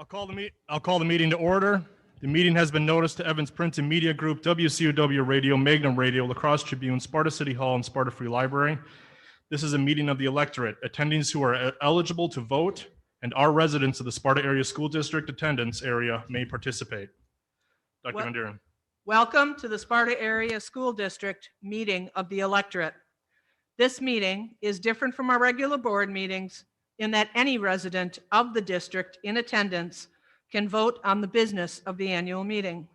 I'll call the meeting to order. The meeting has been noticed to Evans Print and Media Group, WCOW Radio, Magnum Radio, La Crosse Tribune, Sparta City Hall, and Sparta Free Library. This is a meeting of the electorate. Attendees who are eligible to vote and are residents of the Sparta Area School District attendance area may participate. Dr. Van Deuren. Welcome to the Sparta Area School District meeting of the electorate. This meeting is different from our regular board meetings in that any resident of the district in attendance can vote on the business of the annual meeting.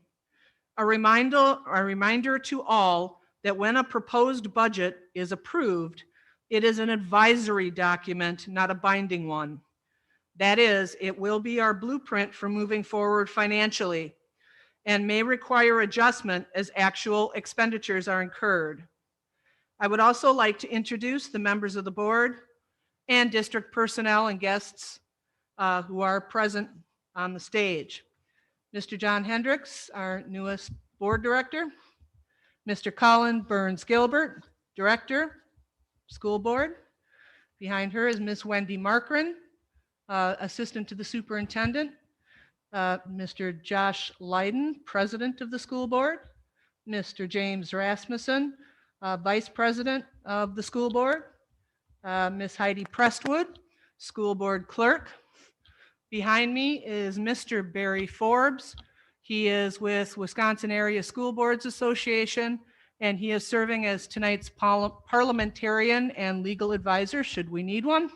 A reminder to all that when a proposed budget is approved, it is an advisory document, not a binding one. That is, it will be our blueprint for moving forward financially and may require adjustment as actual expenditures are incurred. I would also like to introduce the members of the board and district personnel and guests who are present on the stage. Mr. John Hendricks, our newest board director. Mr. Colin Burns-Gilbert, director, school board. Behind her is Miss Wendy Markren, assistant to the superintendent. Mr. Josh Leiden, president of the school board. Mr. James Rasmussen, vice president of the school board. Miss Heidi Prestwood, school board clerk. Behind me is Mr. Barry Forbes. He is with Wisconsin Area School Boards Association, and he is serving as tonight's parliamentarian and legal advisor, should we need one.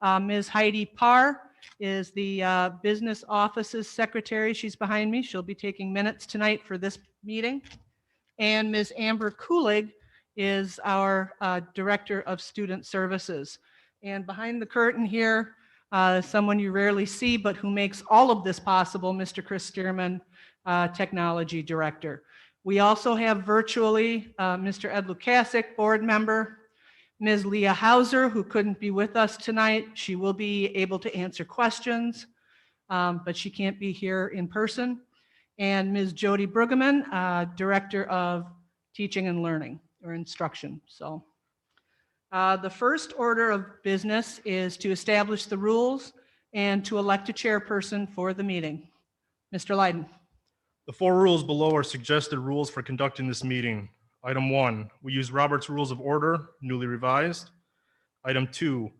Ms. Heidi Parr is the business office's secretary. She's behind me. She'll be taking minutes tonight for this meeting. And Ms. Amber Kulig is our director of student services. And behind the curtain here, someone you rarely see, but who makes all of this possible, Mr. Chris Stearman, technology director. We also have virtually Mr. Ed Lukasek, board member, Ms. Leah Hauser, who couldn't be with us tonight. She will be able to answer questions, but she can't be here in person. And Ms. Jody Brueggemann, director of teaching and learning or instruction. So the first order of business is to establish the rules and to elect a chairperson for the meeting. Mr. Leiden. The four rules below are suggested rules for conducting this meeting. Item 1, we use Robert's Rules of Order, newly revised. Item 2,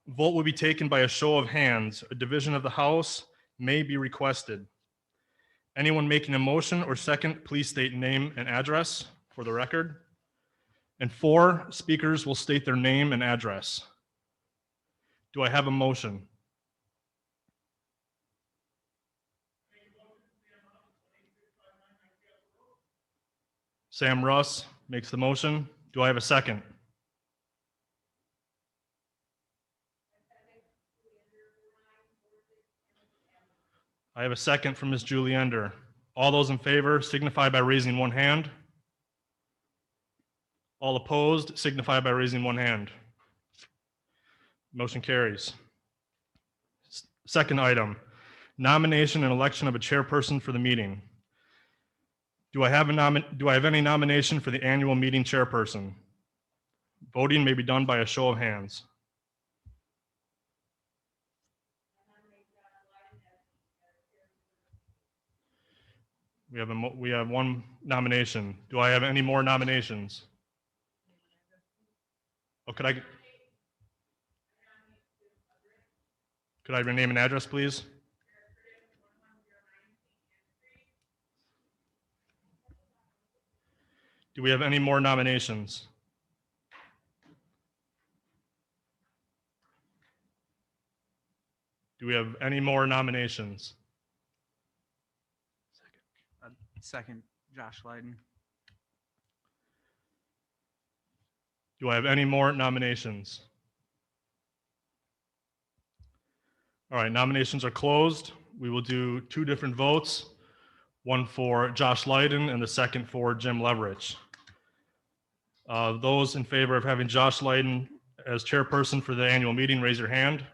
vote will be taken by a show of hands. A division of the House may be requested. Anyone making a motion or second, please state name and address for the record. And 4, speakers will state their name and address. Do I have a motion? Sam Russ makes the motion. Do I have a second? I have a second from Ms. Julie Ender. All those in favor signify by raising one hand. All opposed signify by raising one hand. Motion carries. Second item, nomination and election of a chairperson for the meeting. Do I have any nomination for the annual meeting chairperson? Voting may be done by a show of hands. We have one nomination. Do I have any more nominations? Oh, could I have your name and address, please? Do we have any more nominations? Do we have any more nominations? Second, Josh Leiden. Do I have any more nominations? All right, nominations are closed. We will do 2 different votes, one for Josh Leiden and the second for Jim Leverich. Those in favor of having Josh Leiden as chairperson for the annual meeting, raise your hand.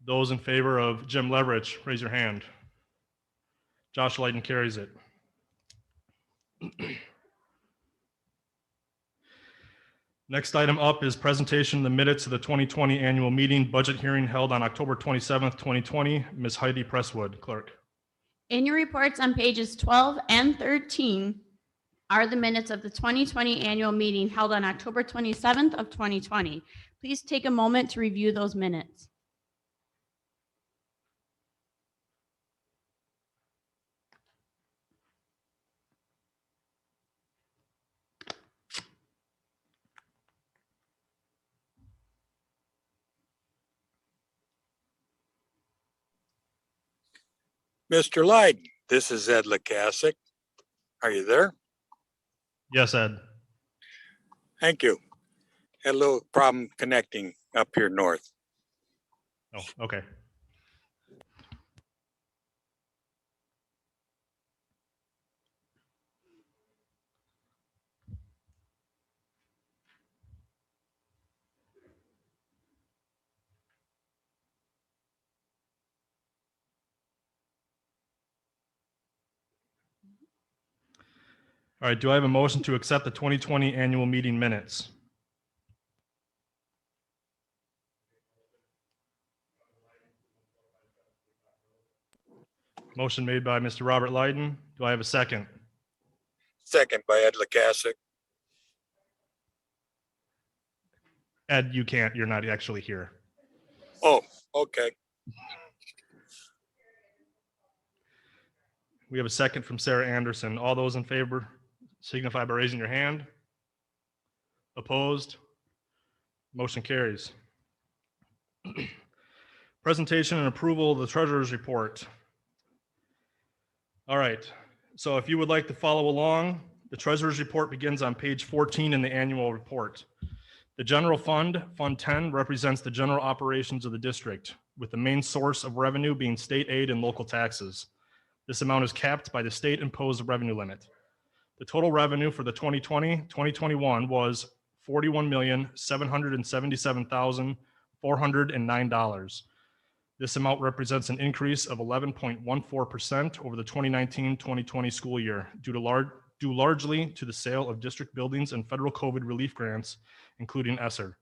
Those in favor of Jim Leverich, raise your hand. Josh Leiden carries it. Next item up is presentation of the minutes of the 2020 annual meeting budget hearing held on October 27th, 2020. Ms. Heidi Prestwood, clerk. In your reports on pages 12 and 13 are the minutes of the 2020 annual meeting held on October 27th of 2020. Please take a moment to review those minutes. Mr. Leiden, this is Ed Lukasek. Are you there? Yes, Ed. Thank you. Had a little problem connecting up here north. Oh, okay. All right, do I have a motion to accept the 2020 annual meeting minutes? Motion made by Mr. Robert Leiden. Do I have a second? Second by Ed Lukasek. Ed, you can't, you're not actually here. Oh, okay. We have a second from Sarah Anderson. All those in favor signify by raising your hand. Opposed? Motion carries. Presentation and approval of the treasurer's report. All right, so if you would like to follow along, the treasurer's report begins on page 14 in the annual report. The general fund, Fund 10, represents the general operations of the district, with the main source of revenue being state aid and local taxes. This amount is capped by the state-imposed revenue limit. The total revenue for the 2020-2021 was $41,777,409. This amount represents an increase of 11.14% over the 2019-2020 school year, due largely to the sale of district buildings and federal COVID relief grants, including ESSER.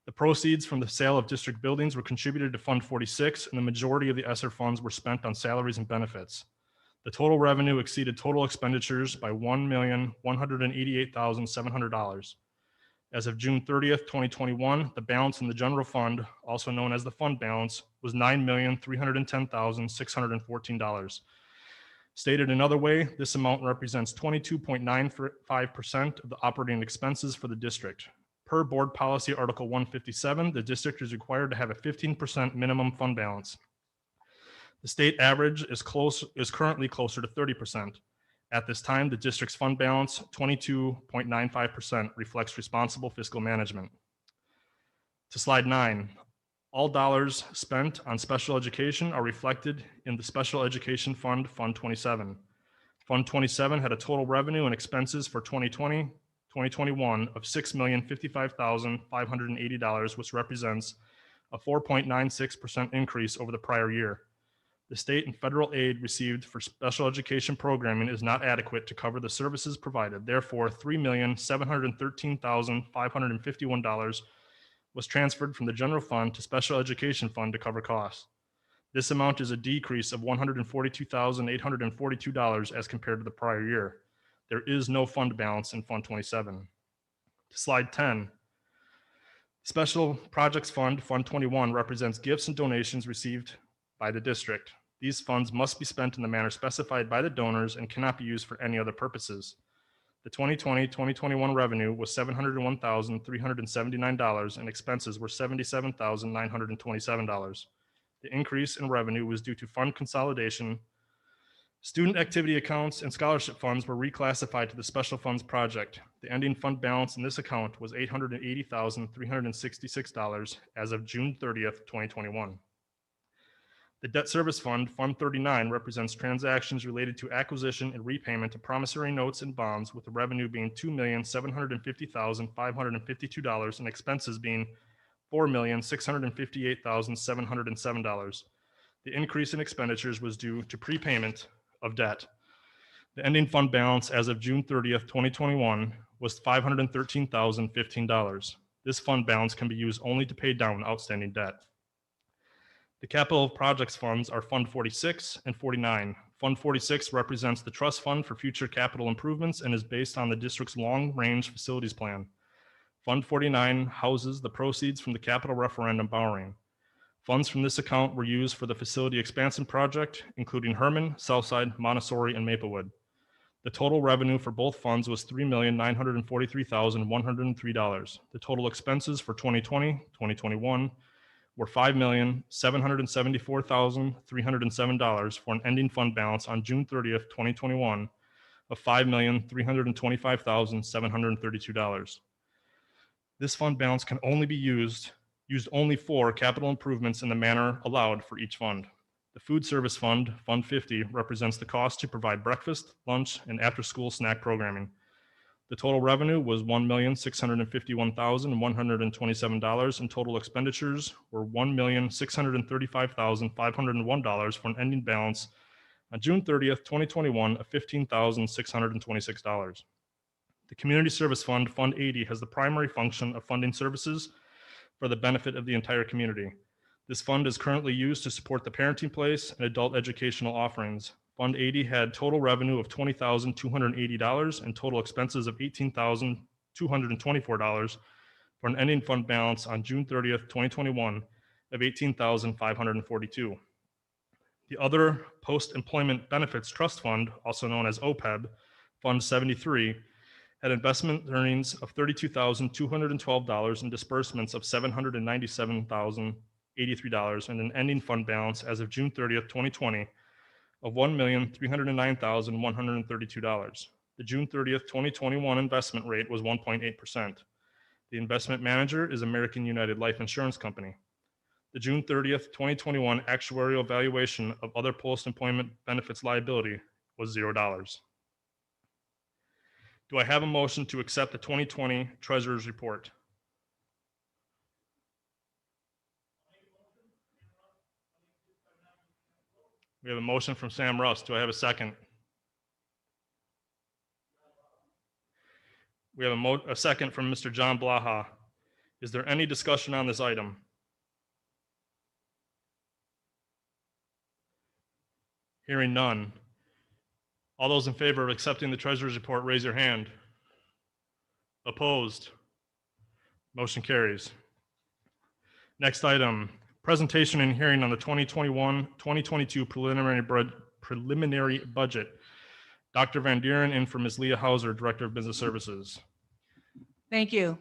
The proceeds from the sale of district buildings were contributed to Fund 46, and the majority of the ESSER funds were spent on salaries and benefits. The total revenue exceeded total expenditures by $1,188,700. As of June 30th, 2021, the balance in the general fund, also known as the fund balance, was $9,310,614. Stated another way, this amount represents 22.95% of the operating expenses for the district. Per Board Policy Article 157, the district is required to have a 15% minimum fund balance. The state average is currently closer to 30%. At this time, the district's fund balance, 22.95%, reflects responsible fiscal management. To slide 9, all dollars spent on special education are reflected in the Special Education Fund, Fund 27. Fund 27 had a total revenue and expenses for 2020-2021 of $6,055,580, which represents a 4.96% increase over the prior year. The state and federal aid received for special education programming is not adequate to cover the services provided. Therefore, $3,713,551 was transferred from the general fund to special education fund to cover costs. This amount is a decrease of $142,842 as compared to the prior year. There is no fund balance in Fund 27. Slide 10. Special Projects Fund, Fund 21, represents gifts and donations received by the district. These funds must be spent in the manner specified by the donors and cannot be used for any other purposes. The 2020-2021 revenue was $701,379 and expenses were $77,927. The increase in revenue was due to fund consolidation. Student activity accounts and scholarship funds were reclassified to the special funds project. The ending fund balance in this account was $880,366 as of June 30th, 2021. The Debt Service Fund, Fund 39, represents transactions related to acquisition and repayment of promissory notes and bonds, with the revenue being $2,750,552 and expenses being $4,658,707. The increase in expenditures was due to prepayment of debt. The ending fund balance as of June 30th, 2021 was $513,015. This fund balance can be used only to pay down outstanding debt. The capital projects funds are Fund 46 and 49. Fund 46 represents the trust fund for future capital improvements and is based on the district's long-range facilities plan. Fund 49 houses the proceeds from the capital referendum borrowing. Funds from this account were used for the facility expansion project, including Herman, Southside, Montessori, and Maplewood. The total revenue for both funds was $3,943,103. The total expenses for 2020, 2021 were $5,774,307 for an ending fund balance on June 30th, 2021 of $5,325,732. This fund balance can only be used only for capital improvements in the manner allowed for each fund. The food service fund, Fund 50, represents the cost to provide breakfast, lunch, and after-school snack programming. The total revenue was $1,651,127, and total expenditures were $1,635,501 for an ending balance on June 30th, 2021 of $15,626. The Community Service Fund, Fund 80, has the primary function of funding services for the benefit of the entire community. This fund is currently used to support the parenting place and adult educational offerings. Fund 80 had total revenue of $20,280 and total expenses of $18,224 for an ending fund balance on June 30th, 2021 of $18,542. The Other Post-Employment Benefits Trust Fund, also known as OPEB, Fund 73, had investment earnings of $32,212 and disbursements of $797,083 and an ending fund balance as of June 30th, 2020 of $1,309,132. The June 30th, 2021 investment rate was 1.8%. The investment manager is American United Life Insurance Company. The June 30th, 2021 actuarial valuation of other post-employment benefits liability was $0. Do I have a motion to accept the 2020 Treasurer's Report? We have a motion from Sam Russ. Do I have a second? We have a second from Mr. John Blaha. Is there any discussion on this item? Hearing none. All those in favor of accepting the Treasurer's Report, raise your hand. Opposed? Motion carries. Next item, presentation and hearing on the 2021-2022 preliminary budget. Dr. Van Deuren in for Ms. Leah Hauser, Director of Business Services. Thank you.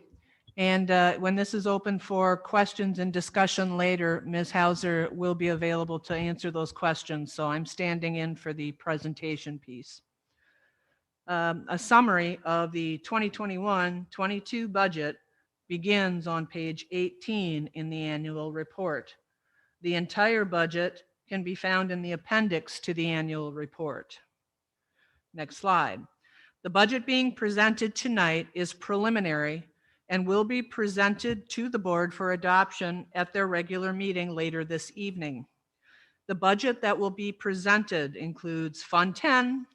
And when this is open for questions and discussion later, Ms. Hauser will be available to answer those questions. So I'm standing in for the presentation piece. A summary of the 2021-22 budget begins on page 18 in the annual report. The entire budget can be found in the appendix to the annual report. Next slide. The budget being presented tonight is preliminary and will be presented to the board for adoption at their regular meeting later this evening. The budget that will be presented includes Fund 10,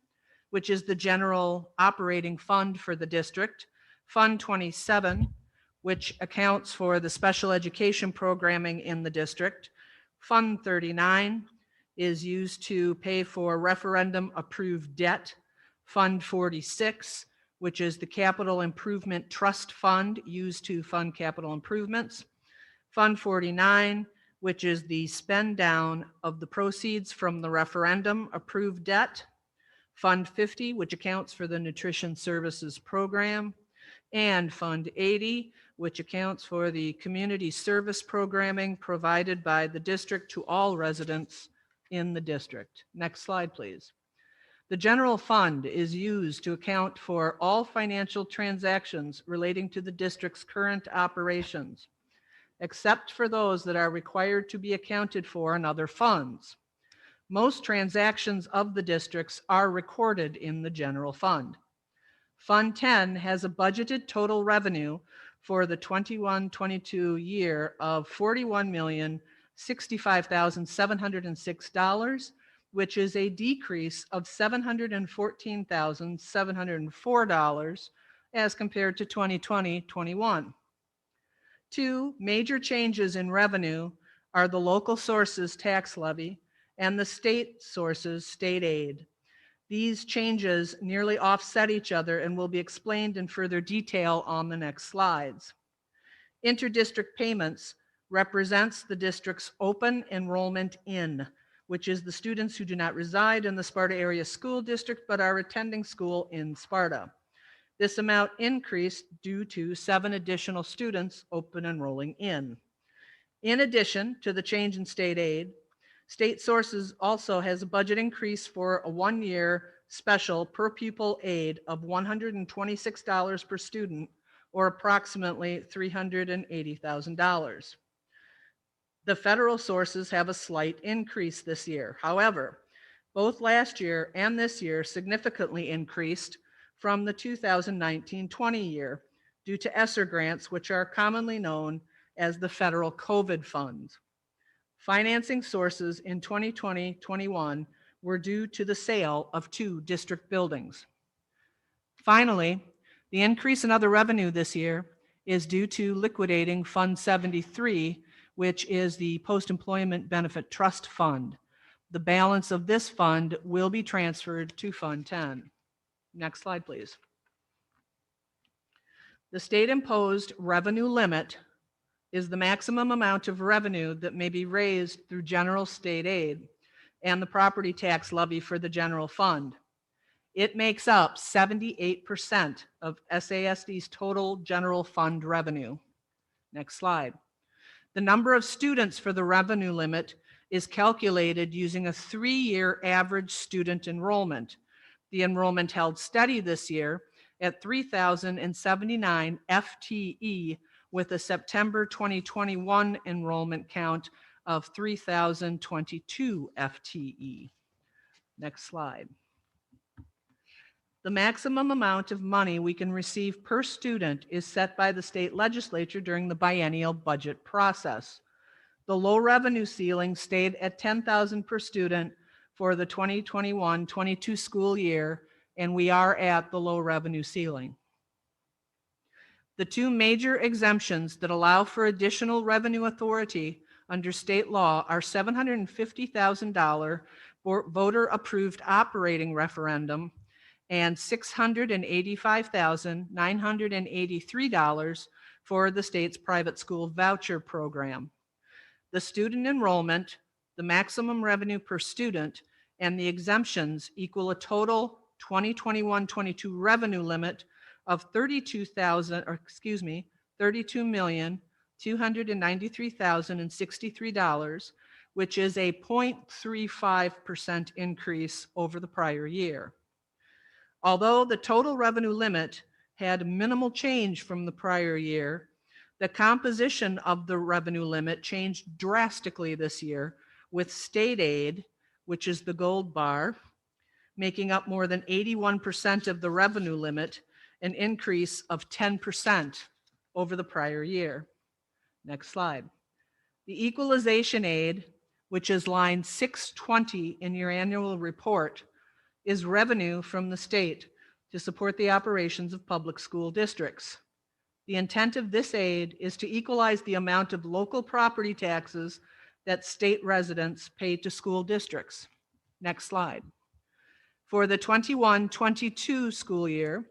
which is the general operating fund for the district, Fund 27, which accounts for the special education programming in the district, Fund 39 is used to pay for referendum approved debt, Fund 46, which is the Capital Improvement Trust Fund used to fund capital improvements. Fund 49, which is the spend down of the proceeds from the referendum approved debt. Fund 50, which accounts for the Nutrition Services Program. And Fund 80, which accounts for the community service programming provided by the district to all residents in the district. Next slide, please. The general fund is used to account for all financial transactions relating to the district's current operations, except for those that are required to be accounted for in other funds. Most transactions of the districts are recorded in the general fund. Fund 10 has a budgeted total revenue for the 21-22 year of $41,065,706. which is a decrease of $714,704 as compared to 2020-21. Two major changes in revenue are the local sources tax levy and the state sources state aid. These changes nearly offset each other and will be explained in further detail on the next slides. Interdistrict payments represents the district's open enrollment in, which is the students who do not reside in the Sparta Area School District but are attending school in Sparta. This amount increased due to 7 additional students open enrolling in. In addition to the change in state aid, state sources also has a budget increase for a 1-year special per pupil aid of $126 per student, or approximately $380,000. The federal sources have a slight increase this year. However, both last year and this year significantly increased from the 2019-20 year due to ESSER grants, which are commonly known as the federal COVID funds. Financing sources in 2020-21 were due to the sale of 2 district buildings. Finally, the increase in other revenue this year is due to liquidating Fund 73, which is the Post-Employment Benefit Trust Fund. The balance of this fund will be transferred to Fund 10. Next slide, please. The state-imposed revenue limit is the maximum amount of revenue that may be raised through general state aid and the property tax levy for the general fund. It makes up 78% of SASD's total general fund revenue. Next slide. The number of students for the revenue limit is calculated using a 3-year average student enrollment. The enrollment held steady this year at 3,079 FTE with a September 2021 enrollment count of 3,022 FTE. Next slide. The maximum amount of money we can receive per student is set by the state legislature during the biennial budget process. The low revenue ceiling stayed at $10,000 per student for the 2021-22 school year, and we are at the low revenue ceiling. The 2 major exemptions that allow for additional revenue authority under state law are $750,000 voter-approved operating referendum and $685,983 for the state's private school voucher program. The student enrollment, the maximum revenue per student, and the exemptions equal a total 2021-22 revenue limit of $32,293,063, which is a 0.35% increase over the prior year. Although the total revenue limit had minimal change from the prior year, the composition of the revenue limit changed drastically this year, with state aid, which is the gold bar, making up more than 81% of the revenue limit, an increase of 10% over the prior year. Next slide. The equalization aid, which is line 620 in your annual report, is revenue from the state to support the operations of public school districts. The intent of this aid is to equalize the amount of local property taxes that state residents pay to school districts. Next slide. For the 21-22 school year,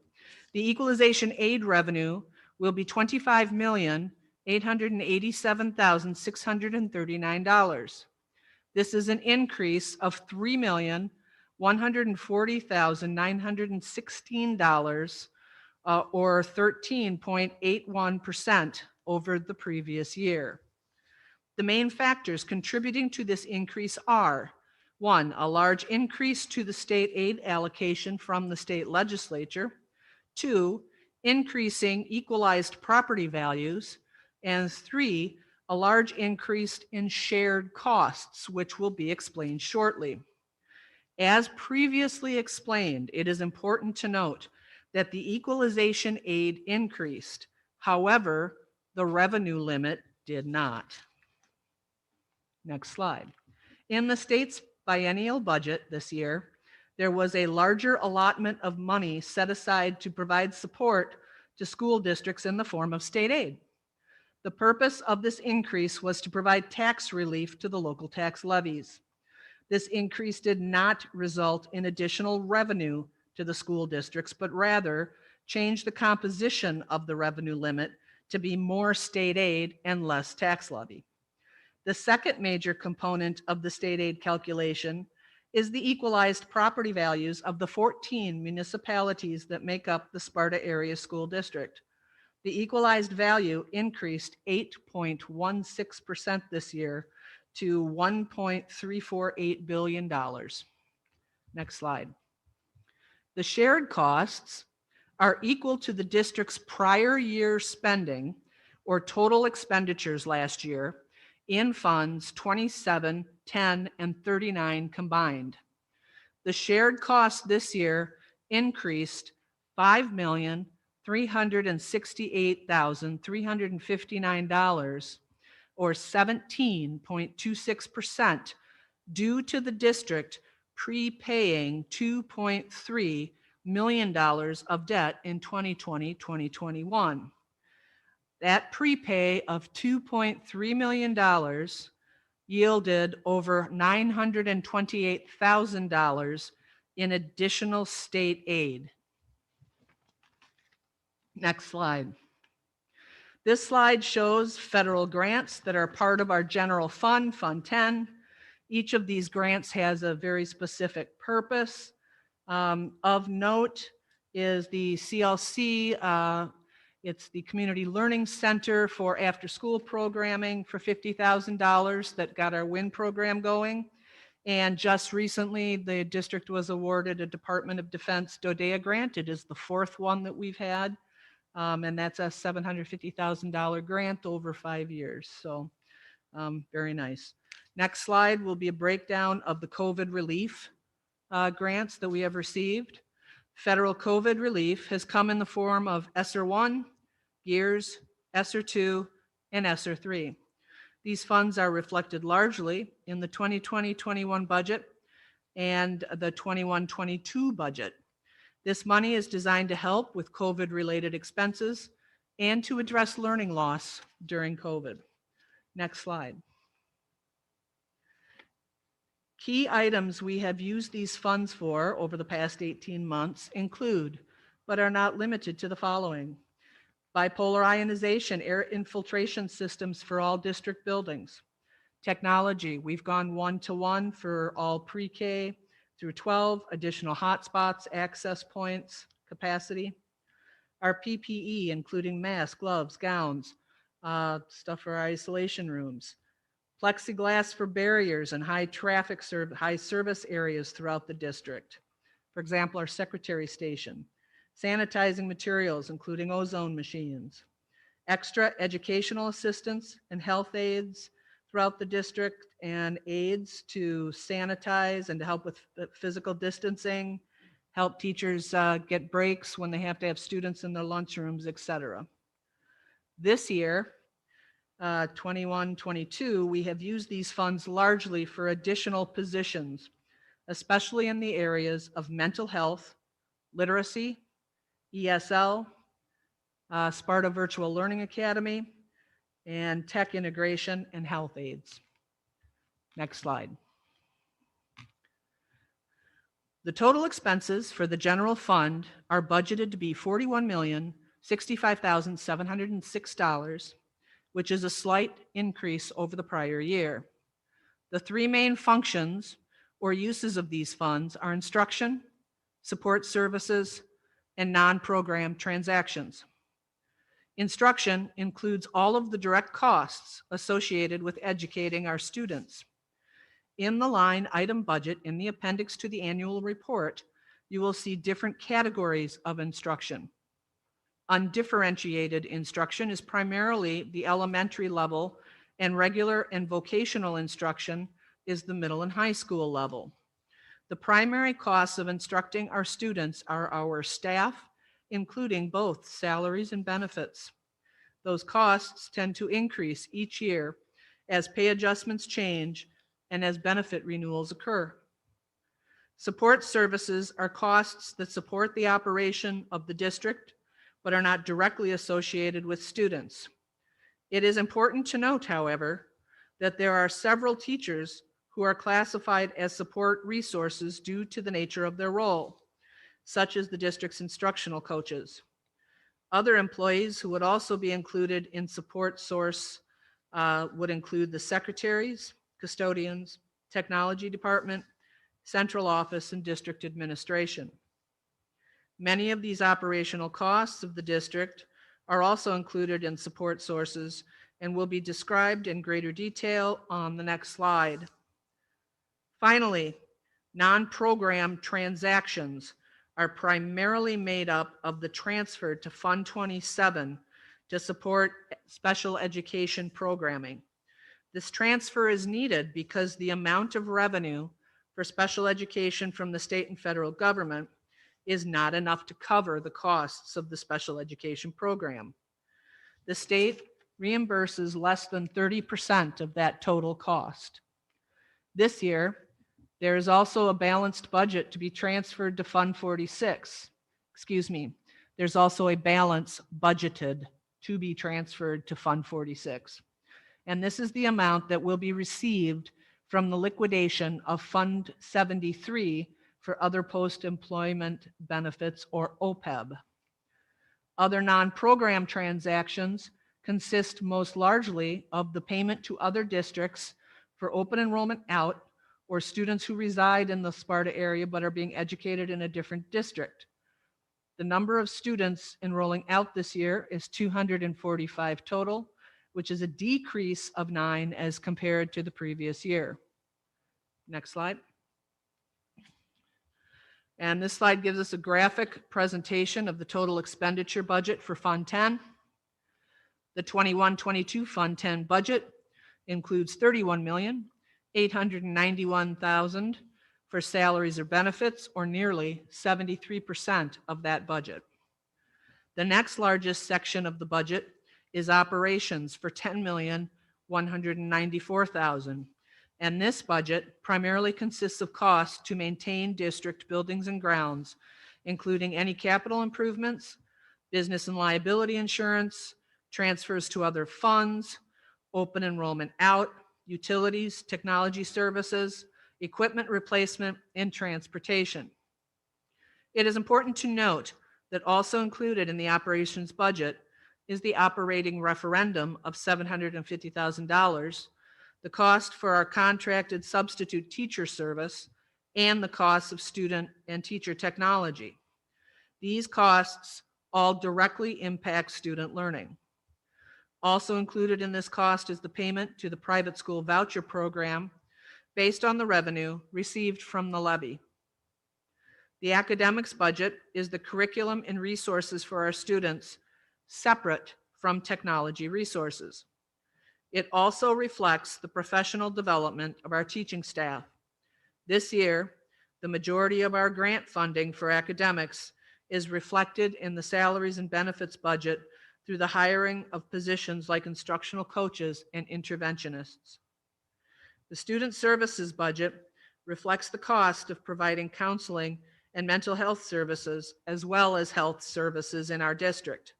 the equalization aid revenue will be $25,887,639. This is an increase of $3,140,916, or 13.81% over the previous year. The main factors contributing to this increase are: 1, a large increase to the state aid allocation from the state legislature; 2, increasing equalized property values; and 3, a large increase in shared costs, which will be explained shortly. As previously explained, it is important to note that the equalization aid increased. However, the revenue limit did not. Next slide. In the state's biennial budget this year, there was a larger allotment of money set aside to provide support to school districts in the form of state aid. The purpose of this increase was to provide tax relief to the local tax levies. This increase did not result in additional revenue to the school districts, but rather changed the composition of the revenue limit to be more state aid and less tax levy. The second major component of the state aid calculation is the equalized property values of the 14 municipalities that make up the Sparta Area School District. The equalized value increased 8.16% this year to $1.348 billion. Next slide. The shared costs are equal to the district's prior year spending or total expenditures last year in funds 27, 10, and 39 combined. The shared cost this year increased $5,368,359 or 17.26% due to the district prepaying $2.3 million of debt in 2020-2021. That prepay of $2.3 million yielded over $928,000 in additional state aid. Next slide. This slide shows federal grants that are part of our general fund, Fund 10. Each of these grants has a very specific purpose. Of note is the CLC, it's the Community Learning Center for after-school programming for $50,000 that got our WIN program going. And just recently, the district was awarded a Department of Defense DODEA grant. It is the fourth one that we've had. And that's a $750,000 grant over 5 years. So very nice. Next slide will be a breakdown of the COVID relief grants that we have received. Federal COVID relief has come in the form of ESSER 1, GEARS, ESSER 2, and ESSER 3. These funds are reflected largely in the 2020-21 budget and the 21-22 budget. This money is designed to help with COVID-related expenses and to address learning loss during COVID. Next slide. Key items we have used these funds for over the past 18 months include, but are not limited to the following: bipolar ionization air infiltration systems for all district buildings. Technology, we've gone 1-to-1 for all pre-K through 12, additional hotspots, access points, capacity. Our PPE, including masks, gloves, gowns, stuff for our isolation rooms. Plexiglass for barriers and high service areas throughout the district. For example, our secretary station. Sanitizing materials, including ozone machines. Extra educational assistance and health aides throughout the district, and aides to sanitize and to help with physical distancing, help teachers get breaks when they have to have students in their lunchrooms, etc. This year, 21-22, we have used these funds largely for additional positions, especially in the areas of mental health, literacy, ESL, Sparta Virtual Learning Academy, and tech integration and health aides. Next slide. The total expenses for the general fund are budgeted to be $41,065,706, which is a slight increase over the prior year. The three main functions or uses of these funds are instruction, support services, and non-program transactions. Instruction includes all of the direct costs associated with educating our students. In the line item budget in the appendix to the annual report, you will see different categories of instruction. Undifferentiated instruction is primarily the elementary level, and regular and vocational instruction is the middle and high school level. The primary costs of instructing our students are our staff, including both salaries and benefits. Those costs tend to increase each year as pay adjustments change and as benefit renewals occur. Support services are costs that support the operation of the district, but are not directly associated with students. It is important to note, however, that there are several teachers who are classified as support resources due to the nature of their role, such as the district's instructional coaches. Other employees who would also be included in support source would include the secretaries, custodians, technology department, central office, and district administration. Many of these operational costs of the district are also included in support sources and will be described in greater detail on the next slide. Finally, non-program transactions are primarily made up of the transfer to Fund 27 to support special education programming. This transfer is needed because the amount of revenue for special education from the state and federal government is not enough to cover the costs of the special education program. The state reimburses less than 30% of that total cost. This year, there is also a balanced budget to be transferred to Fund 46. There's also a balance budgeted to be transferred to Fund 46. And this is the amount that will be received from the liquidation of Fund 73 for other post-employment benefits, or OPEB. Other non-program transactions consist most largely of the payment to other districts for open enrollment out, or students who reside in the Sparta area but are being educated in a different district. The number of students enrolling out this year is 245 total, which is a decrease of 9 as compared to the previous year. Next slide. And this slide gives us a graphic presentation of the total expenditure budget for Fund 10. The 21-22 Fund 10 budget includes $31,891,000 for salaries or benefits, or nearly 73% of that budget. The next largest section of the budget is operations for $10,194,000. And this budget primarily consists of costs to maintain district buildings and grounds, including any capital improvements, business and liability insurance, transfers to other funds, open enrollment out, utilities, technology services, equipment replacement, and transportation. It is important to note that also included in the operations budget is the operating referendum of $750,000, the cost for our contracted substitute teacher service, and the costs of student and teacher technology. These costs all directly impact student learning. Also included in this cost is the payment to the private school voucher program based on the revenue received from the levy. The academics budget is the curriculum and resources for our students, separate from technology resources. It also reflects the professional development of our teaching staff. This year, the majority of our grant funding for academics is reflected in the salaries and benefits budget through the hiring of positions like instructional coaches and interventionists. The student services budget reflects the cost of providing counseling and mental health services, as well as health services in our district.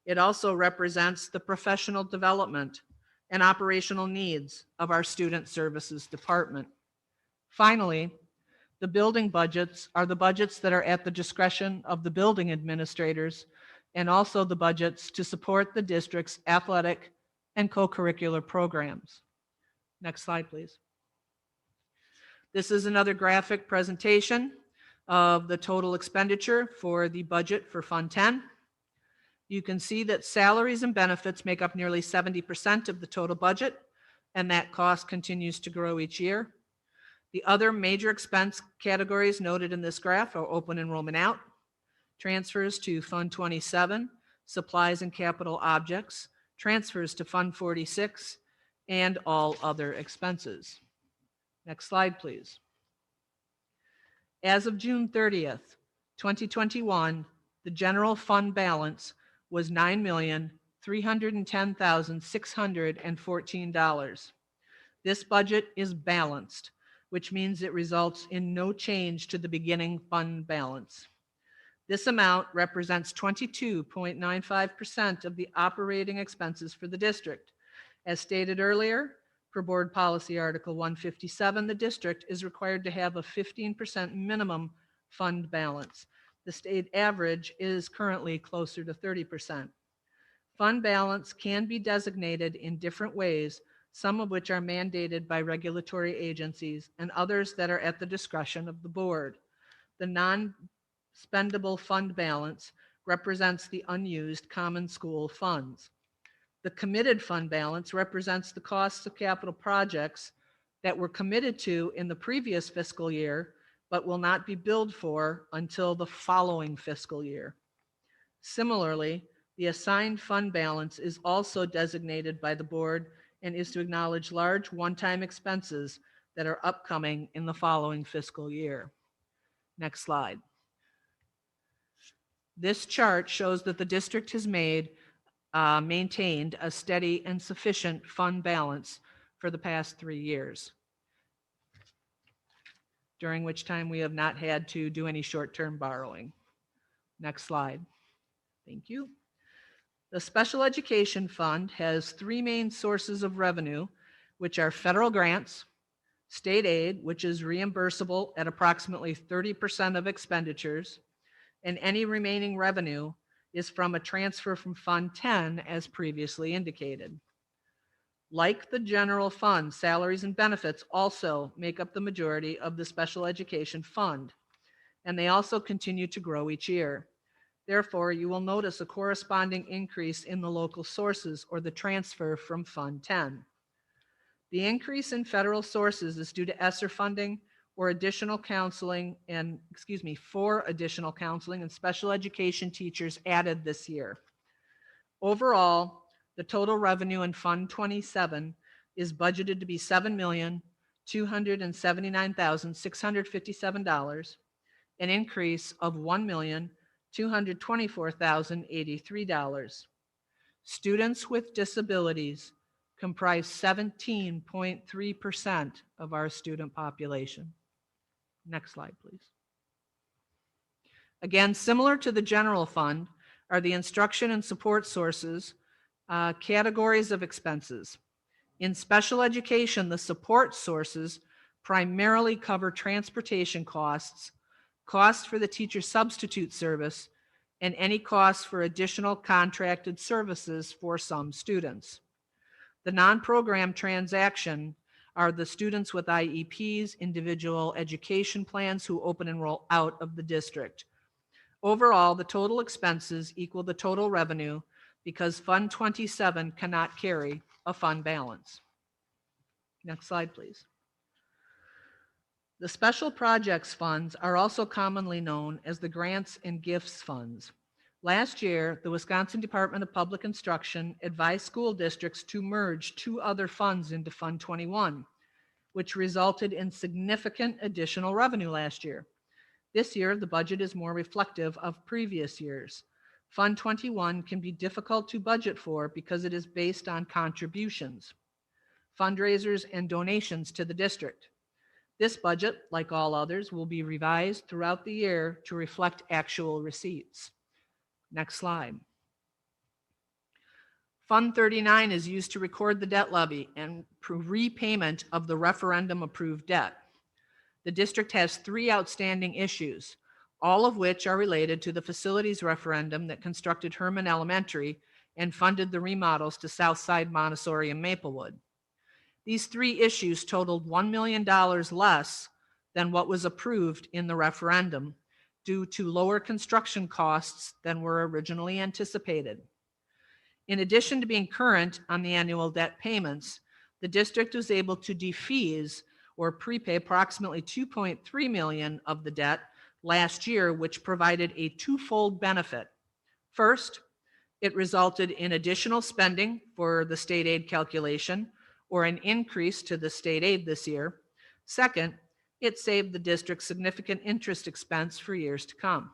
It also represents the professional development and operational needs of our student services department. Finally, the building budgets are the budgets that are at the discretion of the building administrators, and also the budgets to support the district's athletic and co-curricular programs. Next slide, please. This is another graphic presentation of the total expenditure for the budget for Fund 10. You can see that salaries and benefits make up nearly 70% of the total budget, and that cost continues to grow each year. The other major expense categories noted in this graph are open enrollment out, transfers to Fund 27, supplies and capital objects, transfers to Fund 46, and all other expenses. Next slide, please. As of June 30th, 2021, the general fund balance was $9,310,614. This budget is balanced, which means it results in no change to the beginning fund balance. This amount represents 22.95% of the operating expenses for the district. As stated earlier, per Board Policy Article 157, the district is required to have a 15% minimum fund balance. The state average is currently closer to 30%. Fund balance can be designated in different ways, some of which are mandated by regulatory agencies and others that are at the discretion of the board. The non-spendable fund balance represents the unused common school funds. The committed fund balance represents the costs of capital projects that were committed to in the previous fiscal year, but will not be billed for until the following fiscal year. Similarly, the assigned fund balance is also designated by the board and is to acknowledge large one-time expenses that are upcoming in the following fiscal year. Next slide. This chart shows that the district has maintained a steady and sufficient fund balance for the past 3 years, during which time we have not had to do any short-term borrowing. Next slide. Thank you. The Special Education Fund has 3 main sources of revenue, which are federal grants, state aid, which is reimbursable at approximately 30% of expenditures, and any remaining revenue is from a transfer from Fund 10, as previously indicated. Like the general fund, salaries and benefits also make up the majority of the Special Education Fund, and they also continue to grow each year. Therefore, you will notice a corresponding increase in the local sources or the transfer from Fund 10. The increase in federal sources is due to ESSER funding or additional counseling and, for additional counseling and special education teachers added this year. Overall, the total revenue in Fund 27 is budgeted to be $7,279,657, an increase of $1,224,083. Students with disabilities comprise 17.3% of our student population. Next slide, please. Again, similar to the general fund are the instruction and support sources, categories of expenses. In special education, the support sources primarily cover transportation costs, costs for the teacher substitute service, and any costs for additional contracted services for some students. The non-program transaction are the students with IEPs, individual education plans who open and roll out of the district. Overall, the total expenses equal the total revenue because Fund 27 cannot carry a fund balance. Next slide, please. The special projects funds are also commonly known as the grants and gifts funds. Last year, the Wisconsin Department of Public Instruction advised school districts to merge 2 other funds into Fund 21, which resulted in significant additional revenue last year. This year, the budget is more reflective of previous years. Fund 21 can be difficult to budget for because it is based on contributions, fundraisers, and donations to the district. This budget, like all others, will be revised throughout the year to reflect actual receipts. Next slide. Fund 39 is used to record the debt levy and repayment of the referendum-approved debt. The district has 3 outstanding issues, all of which are related to the facilities referendum that constructed Herman Elementary and funded the remodels to Southside Montessori and Maplewood. These 3 issues totaled $1 million less than what was approved in the referendum due to lower construction costs than were originally anticipated. In addition to being current on the annual debt payments, the district was able to defease or prepay approximately $2.3 million of the debt last year, which provided a twofold benefit. First, it resulted in additional spending for the state aid calculation or an increase to the state aid this year. Second, it saved the district significant interest expense for years to come.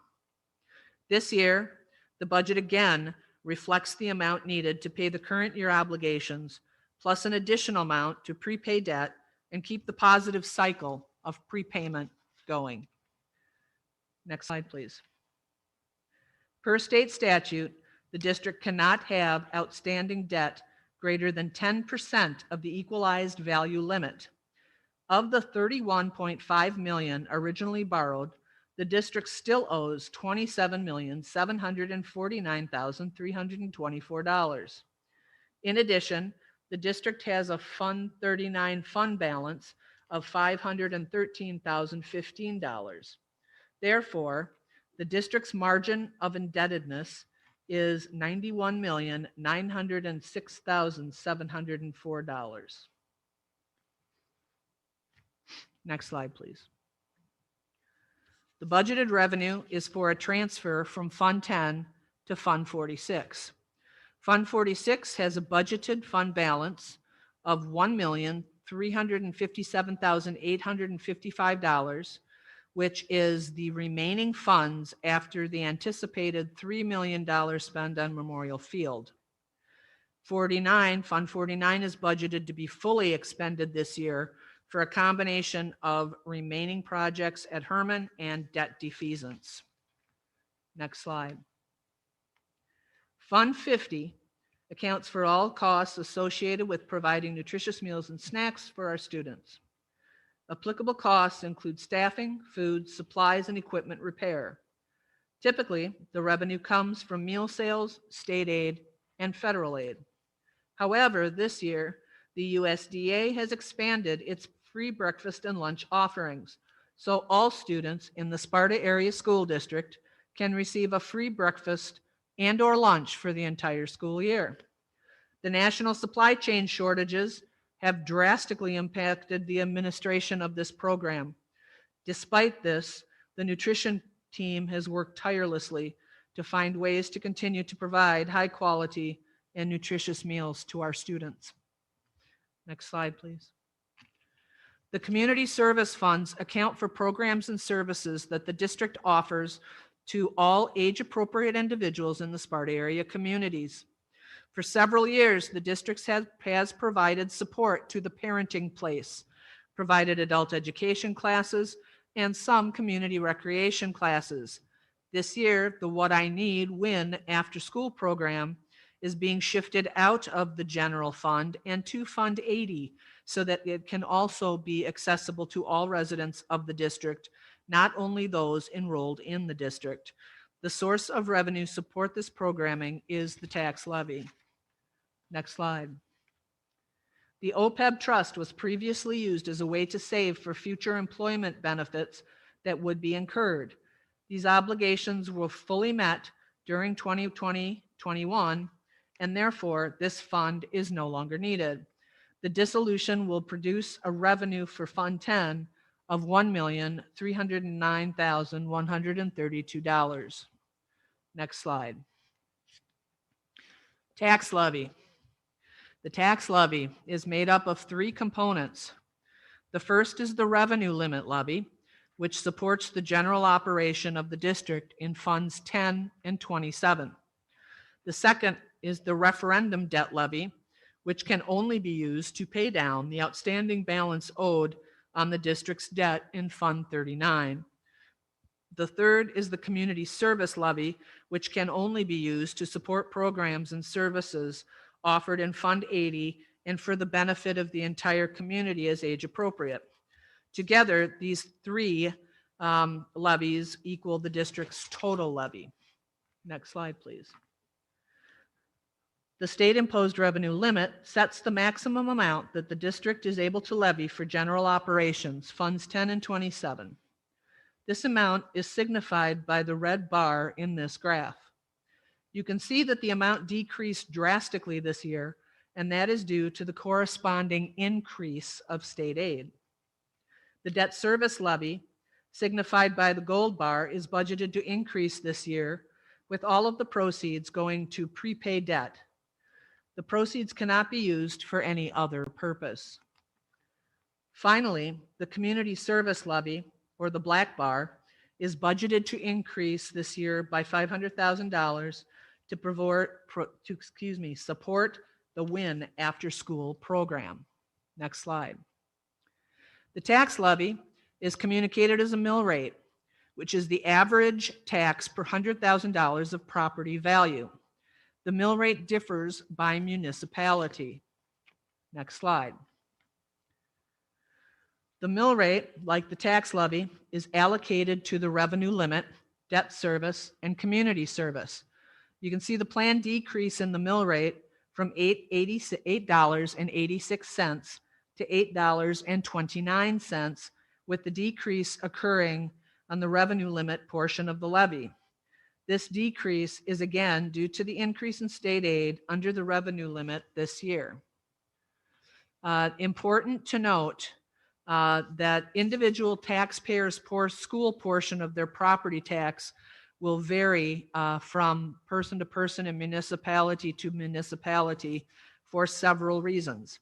This year, the budget again reflects the amount needed to pay the current year obligations, plus an additional amount to prepay debt and keep the positive cycle of prepayment going. Next slide, please. Per state statute, the district cannot have outstanding debt greater than 10% of the equalized value limit. Of the $31.5 million originally borrowed, the district still owes $27,749,324. In addition, the district has a Fund 39 fund balance of $513,015. Therefore, the district's margin of indebtedness is $91,906,704. Next slide, please. The budgeted revenue is for a transfer from Fund 10 to Fund 46. Fund 46 has a budgeted fund balance of $1,357,855, which is the remaining funds after the anticipated $3 million spend on Memorial Field. Fund 49 is budgeted to be fully expended this year for a combination of remaining projects at Herman and debt defeasance. Next slide. Fund 50 accounts for all costs associated with providing nutritious meals and snacks for our students. Applicable costs include staffing, food, supplies, and equipment repair. Typically, the revenue comes from meal sales, state aid, and federal aid. However, this year, the USDA has expanded its free breakfast and lunch offerings, so all students in the Sparta Area School District can receive a free breakfast and/or lunch for the entire school year. The national supply chain shortages have drastically impacted the administration of this program. Despite this, the nutrition team has worked tirelessly to find ways to continue to provide high quality and nutritious meals to our students. Next slide, please. The community service funds account for programs and services that the district offers to all age-appropriate individuals in the Sparta area communities. For several years, the district has provided support to the Parenting Place, provided adult education classes, and some community recreation classes. This year, the What I Need Win after-school program is being shifted out of the general fund and to Fund 80 so that it can also be accessible to all residents of the district, not only those enrolled in the district. The source of revenue support this programming is the tax levy. Next slide. The OPEB trust was previously used as a way to save for future employment benefits that would be incurred. These obligations were fully met during 2020-21, and therefore this fund is no longer needed. The dissolution will produce a revenue for Fund 10 of $1,309,132. Next slide. Tax levy. The tax levy is made up of three components. The first is the revenue limit levy, which supports the general operation of the district in Funds 10 and 27. The second is the referendum debt levy, which can only be used to pay down the outstanding balance owed on the district's debt in Fund 39. The third is the community service levy, which can only be used to support programs and services offered in Fund 80 and for the benefit of the entire community as age appropriate. Together, these three levies equal the district's total levy. Next slide, please. The state-imposed revenue limit sets the maximum amount that the district is able to levy for general operations, Funds 10 and 27. This amount is signified by the red bar in this graph. You can see that the amount decreased drastically this year, and that is due to the corresponding increase of state aid. The debt service levy, signified by the gold bar, is budgeted to increase this year, with all of the proceeds going to prepay debt. The proceeds cannot be used for any other purpose. Finally, the community service levy, or the black bar, is budgeted to increase this year by $500,000 to support the WIN after-school program. Next slide. The tax levy is communicated as a mill rate, which is the average tax per $100,000 of property value. The mill rate differs by municipality. Next slide. The mill rate, like the tax levy, is allocated to the revenue limit, debt service, and community service. You can see the planned decrease in the mill rate from $8.86 to $8.29, with the decrease occurring on the revenue limit portion of the levy. This decrease is again due to the increase in state aid under the revenue limit this year. Important to note that individual taxpayers' school portion of their property tax will vary from person to person and municipality to municipality for several reasons.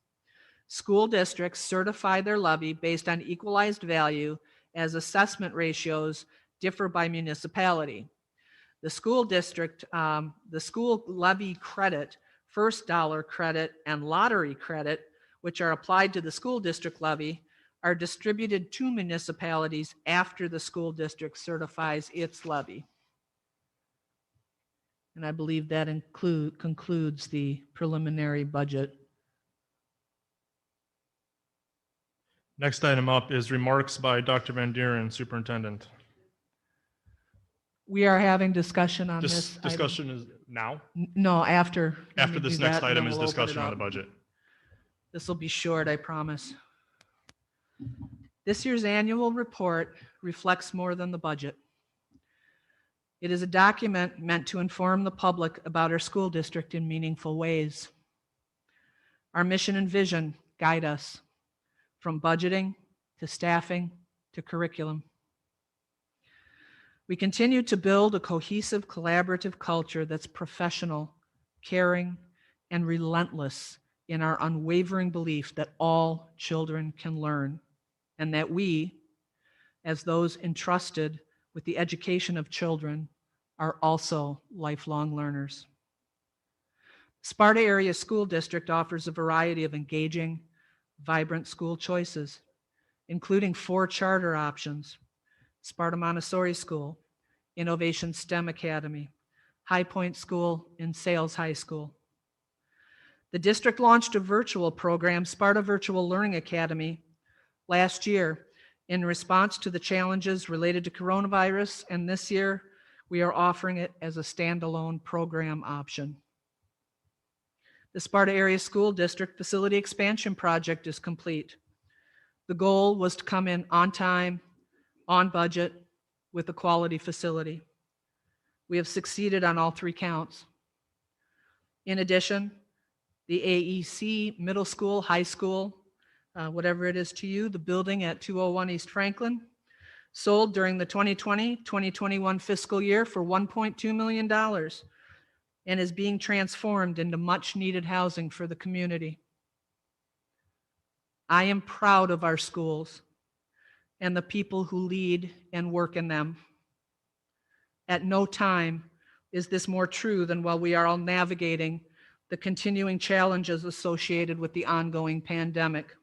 School districts certify their levy based on equalized value as assessment ratios differ by municipality. The school district, the school levy credit, first dollar credit, and lottery credit, which are applied to the school district levy, are distributed to municipalities after the school district certifies its levy. And I believe that concludes the preliminary budget. Next item up is remarks by Dr. Van Deuren, Superintendent. We are having discussion on This this. discussion is now? No, after. when After we this do next that, and item then is we'll open it discussion on the up. budget. This will be short, I promise. This year's annual report reflects more than the budget. It is a document meant to inform the public about our school district in meaningful ways. Our mission and vision guide us from budgeting to staffing to curriculum. We continue to build a cohesive, collaborative culture that's professional, caring, and relentless in our unwavering belief that all children can learn, and that we, as those entrusted with the education of children, are also lifelong learners. Sparta Area School District offers a variety of engaging, vibrant school choices, including 4 charter options: Sparta Montessori School, Innovation STEM Academy, High Point School, and Sales High School. The district launched a virtual program, Sparta Virtual Learning Academy, last year in response to the challenges related to coronavirus, and this year we are offering it as a standalone program option. The Sparta Area School District Facility Expansion Project is complete. The goal was to come in on time, on budget, with a quality facility. We have succeeded on all 3 counts. In addition, the AEC Middle School, High School, whatever it is to you, the building at 201 East Franklin, sold during the 2020-2021 fiscal year for $1.2 million and is being transformed into much needed housing for the community. I am proud of our schools and the people who lead and work in them. At no time is this more true than while we are all navigating the continuing challenges associated with the ongoing pandemic.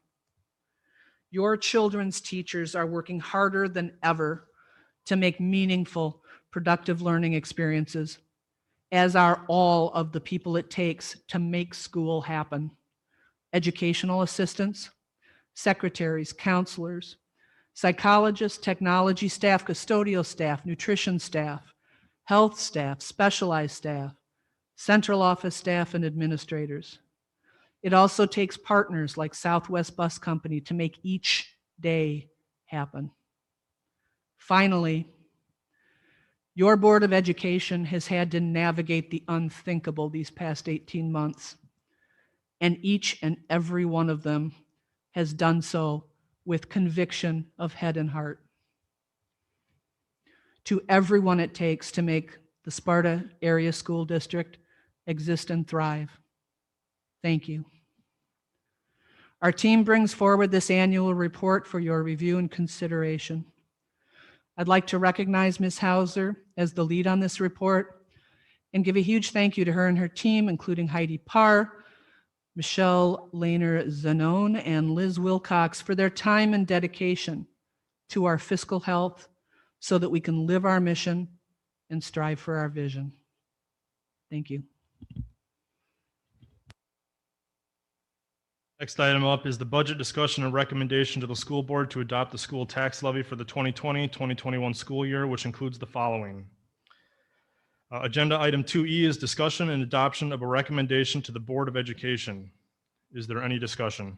Your children's teachers are working harder than ever to make meaningful, productive learning experiences, as are all of the people it takes to make school happen. Educational assistants, secretaries, counselors, psychologists, technology staff, custodial staff, nutrition staff, health staff, specialized staff, central office staff, and administrators. It also takes partners like Southwest Bus Company to make each day happen. Finally, your Board of Education has had to navigate the unthinkable these past 18 months, and each and every one of them has done so with conviction of head and heart. To everyone it takes to make the Sparta Area School District exist and thrive, thank you. Our team brings forward this annual report for your review and consideration. I'd like to recognize Ms. Hauser as the lead on this report and give a huge thank you to her and her team, including Heidi Parr, Michelle Lehner Zanone, and Liz Wilcox for their time and dedication to our fiscal health so that we can live our mission and strive for our vision. Thank you. Next item up is the budget discussion and recommendation to the school board to adopt the school tax levy for the 2020-2021 school year, which includes the following. Agenda item 2E is discussion and adoption of a recommendation to the Board of Education. Is there any discussion?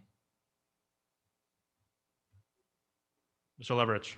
Mr. Leverich.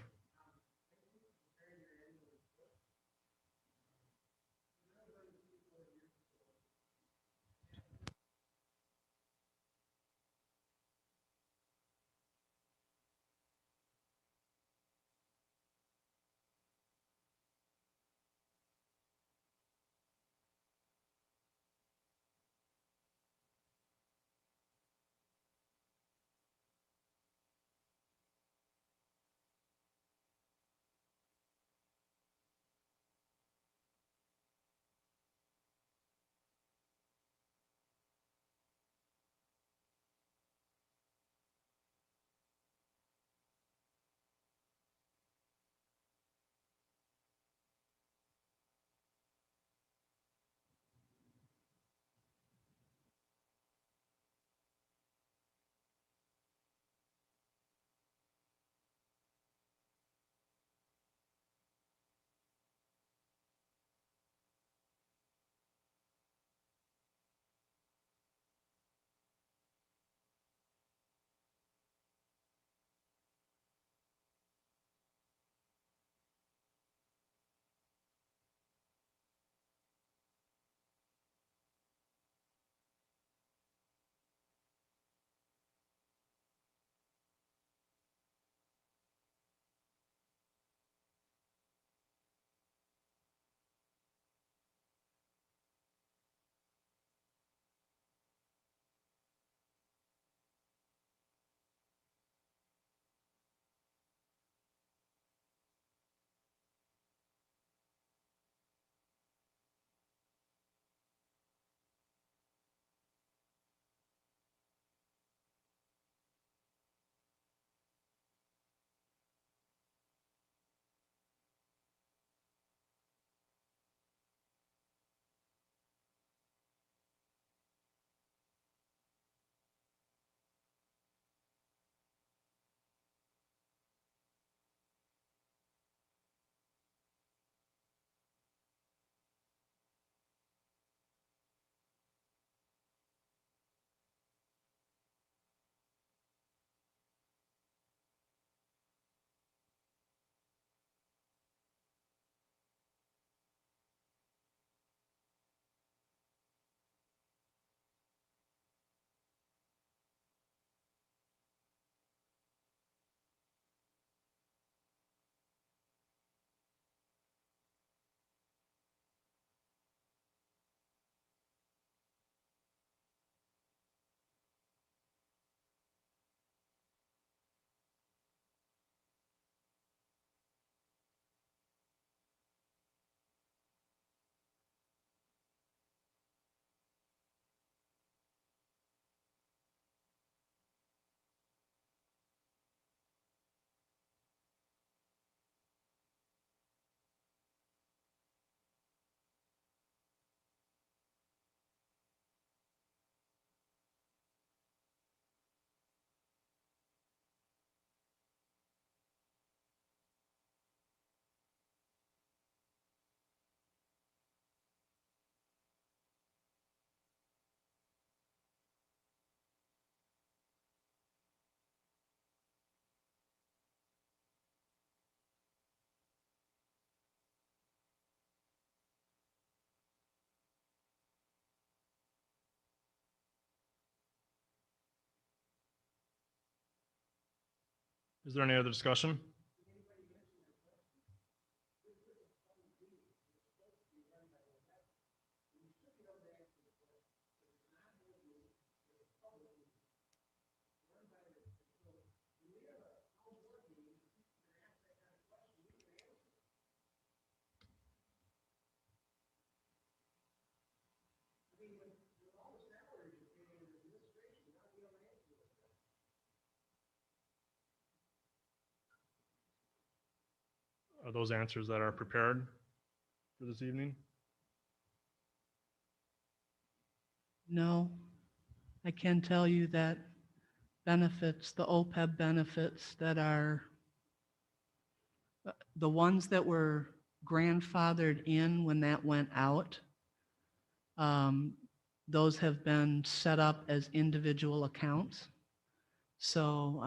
Is there any other discussion? Are those answers that are prepared for this evening? No, I can tell you that benefits, the OPEB benefits that are the ones that were grandfathered in when that went out, those have been set up as individual accounts. So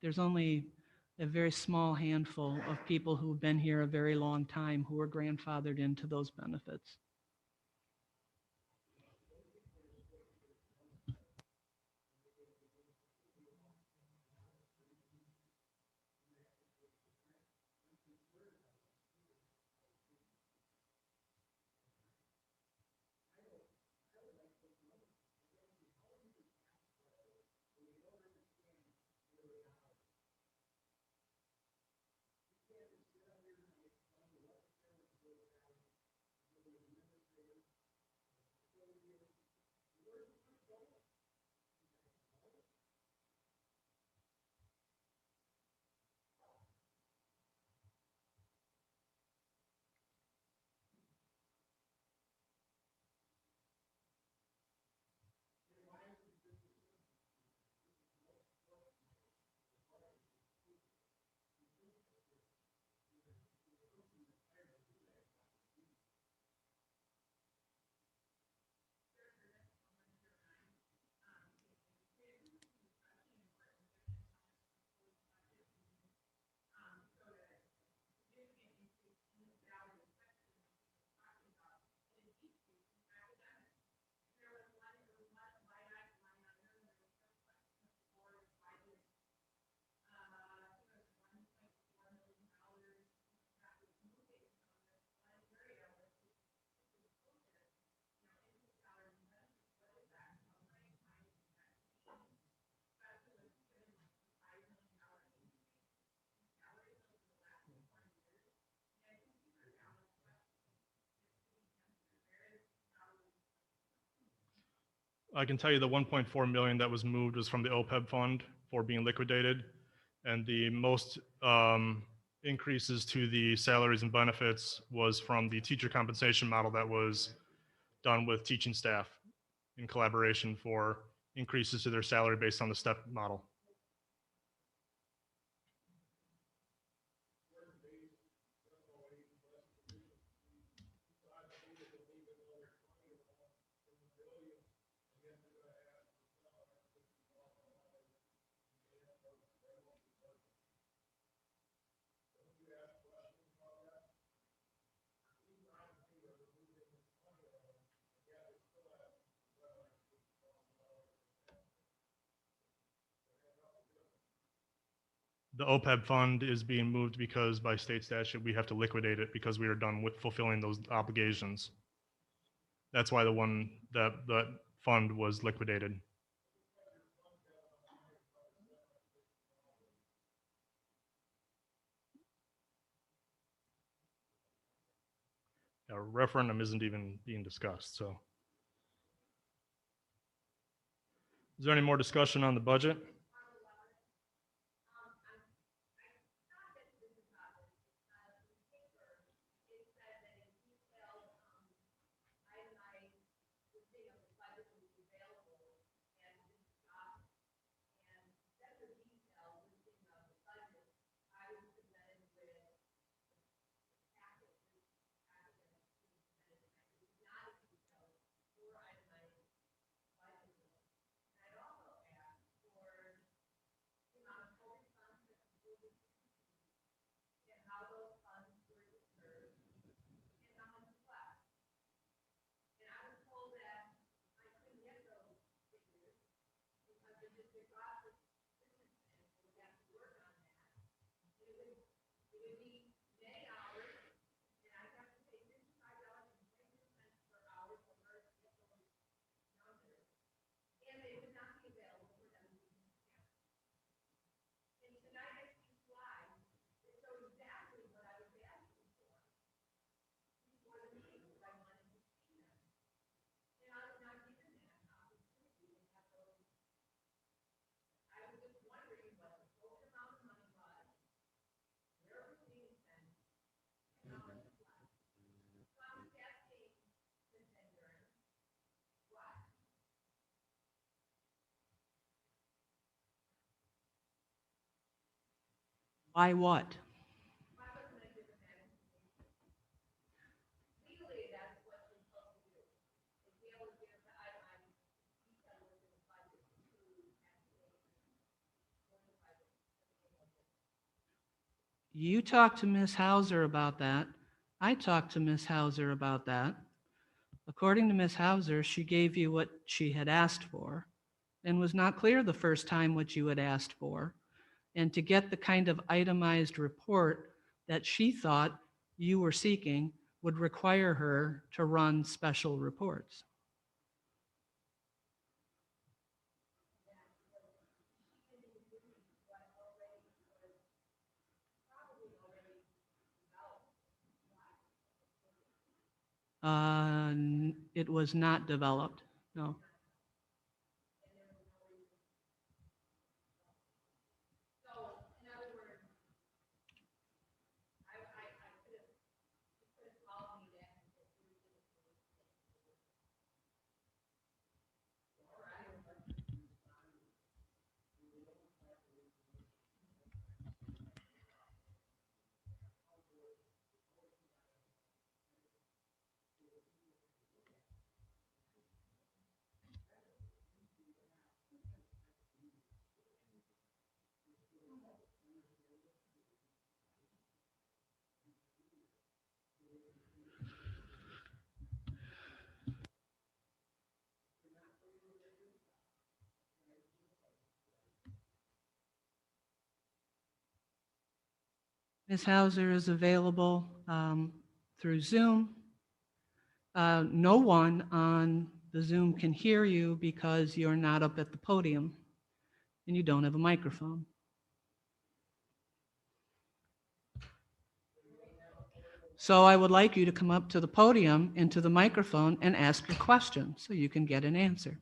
there's only a very small handful of people who've been here a very long time who are grandfathered into those benefits. I can tell you the 1.4 million that was moved was from the OPEB fund for being liquidated. And the most increases to the salaries and benefits was from the teacher compensation model that was done with teaching staff in collaboration for increases to their salary based on the step model. The OPEB fund is being moved because by state statute, we have to liquidate it because we are done with fulfilling those obligations. That's why that fund was liquidated. A referendum isn't even being discussed, so. Is there any more discussion on the budget? Why what? You talked to Ms. Hauser about that. I talked to Ms. Hauser about that. According to Ms. Hauser, she gave you what she had asked for and was not clear the first time what you had asked for. And to get the kind of itemized report that she thought you were seeking would require her to run special reports. It was not developed, no. Ms. Hauser is available through Zoom. No one on the Zoom can hear you because you're not up at the podium and you don't have a microphone. So I would like you to come up to the podium and to the microphone and ask your question so you can get an answer.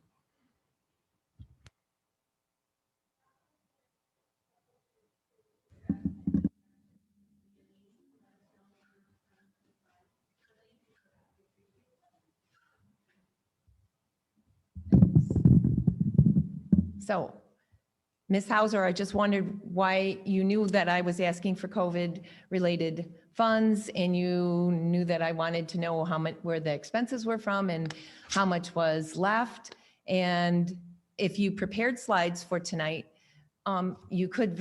So, Ms. Hauser, I just wondered why you knew that I was asking for COVID-related funds, and you knew that I wanted to know how much, where the expenses were from and how much was left. And if you prepared slides for tonight, you could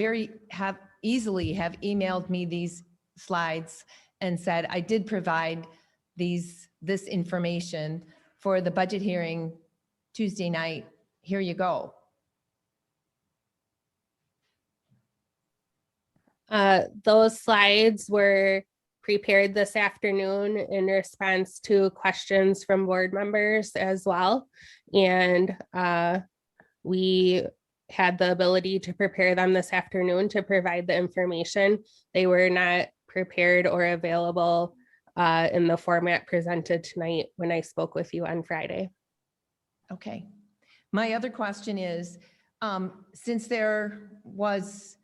easily have emailed me these slides and said, I did provide this information for the budget hearing Tuesday night. Here you go. Those slides were prepared this afternoon in response to questions from board members as well. And we had the ability to prepare them this afternoon to provide the information. They were not prepared or available in the format presented tonight when I spoke with you on Friday. Okay. My other question is, since there was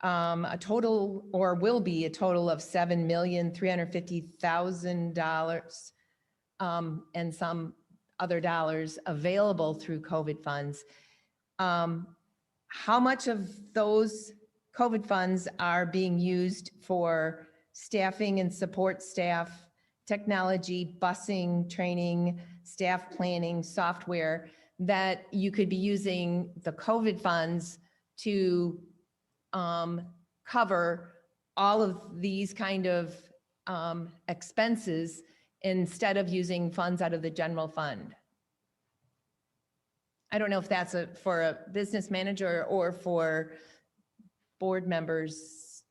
a total, or will be a total of $7,350,000 and some other dollars available through COVID funds, how much of those COVID funds are being used for staffing and support staff, technology, busing, training, staff planning, software, that you could be using the COVID funds to cover all of these kind of expenses instead of using funds out of the general fund? I don't know if that's for a business manager or for board members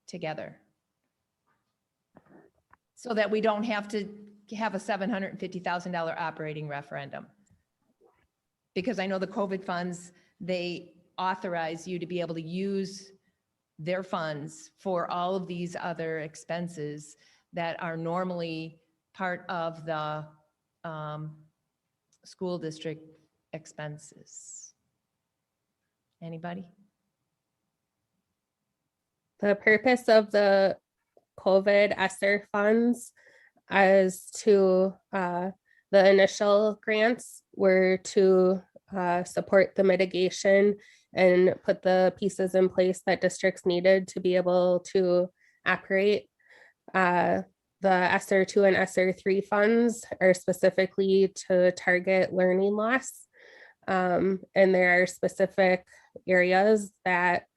together, so that we don't have to have a $750,000 operating referendum. Because I know the COVID funds, they authorize you to be able to use their funds for all of these other expenses that are normally part of the school district expenses. Anybody? The purpose of the COVID ESSER funds as to the initial grants were to support the mitigation and put the pieces in place that districts needed to be able to operate. The ESSER 2 and ESSER 3 funds are specifically to target learning loss. And there are specific areas that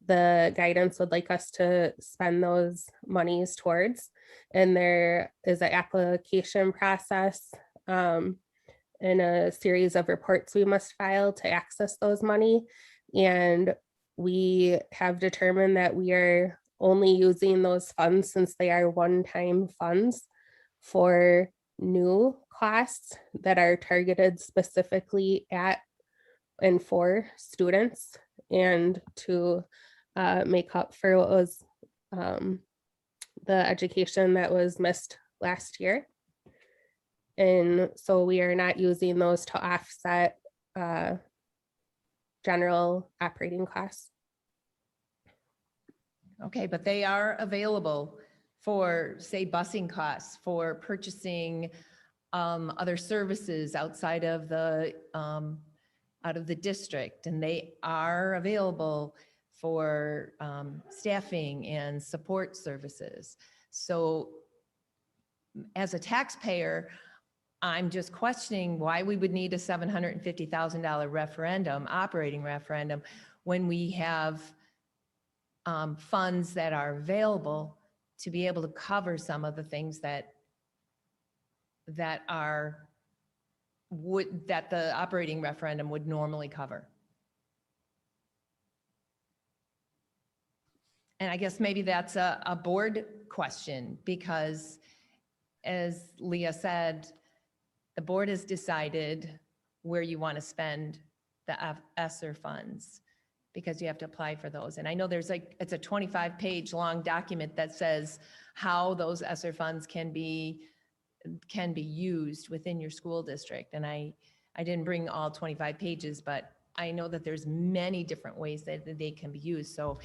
the guidance would like us to spend those monies towards. And there is an application process and a series of reports we must file to access those money. And we have determined that we are only using those funds, since they are one-time funds, for new costs that are targeted specifically at and for students, and to make up for what was the education that was missed last year. And so we are not using those to offset general operating costs. Okay, but they are available for, say, busing costs, for purchasing other services outside of the district, and they are available for staffing and support services. So as a taxpayer, I'm just questioning why we would need a $750,000 referendum, operating referendum, when we have funds that are available to be able to cover some of the things that the operating referendum would normally cover. And I guess maybe that's a board question, because as Leah said, the board has decided where you want to spend the ESSER funds, because you have to apply for those. And I know it's a 25-page long document that says how those ESSER funds can be used within your school district. And I didn't bring all 25 pages, but I know that there's many different ways that they can be used. So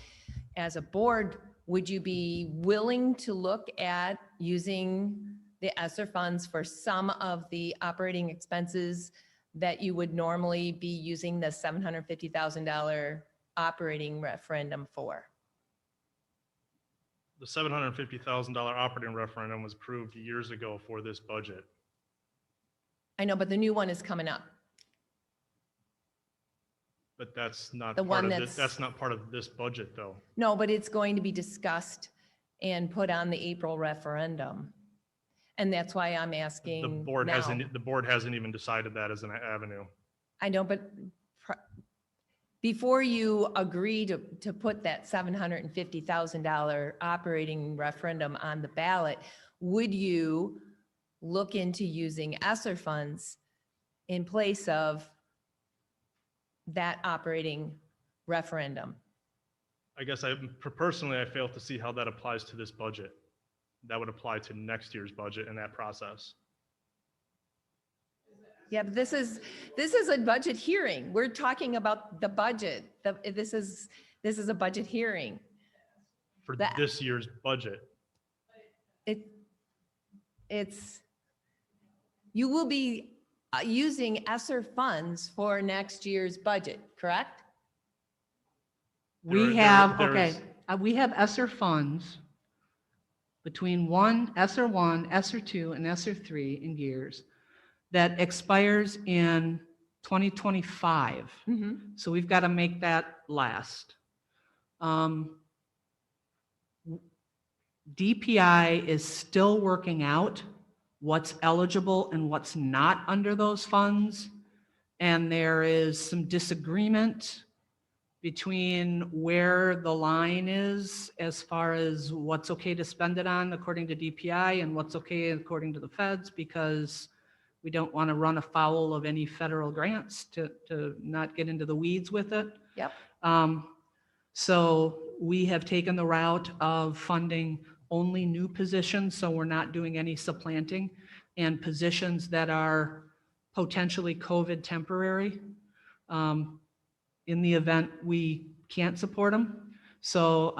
as a board, would you be willing to look at using the ESSER funds for some of the operating expenses that you would normally be using the $750,000 operating referendum for? The $750,000 operating referendum was approved years ago for this budget. I know, but the new one is coming up. But that's not The part one of this, that's not part of this budget, though. No, but it's going to be discussed and put on the April referendum. And that's why I'm asking The board now. hasn't even decided that as an avenue. I know, but before you agree to put that $750,000 operating referendum on the ballot, would you look into using ESSER funds in place of that operating referendum? I guess personally, I fail to see how that applies to this budget. That would apply to next year's budget in that process. Yeah, but this is a budget hearing. We're talking about the budget. This is a budget hearing. For That- this year's budget. You will be using ESSER funds for next year's budget, correct? We have ESSER funds between ESSER 1, ESSER 2, and ESSER 3 in years that expires in 2025. Mm-hmm. So we've got to make that last. DPI is still working out what's eligible and what's not under those funds. And there is some disagreement between where the line is as far as what's okay to spend it on according to DPI and what's okay according to the feds, because we don't want to run afoul of any federal grants, to not get into the weeds with it. Yep. So we have taken the route of funding only new positions, so we're not doing any supplanting, and positions that are potentially COVID temporary, in the event we can't support them. So,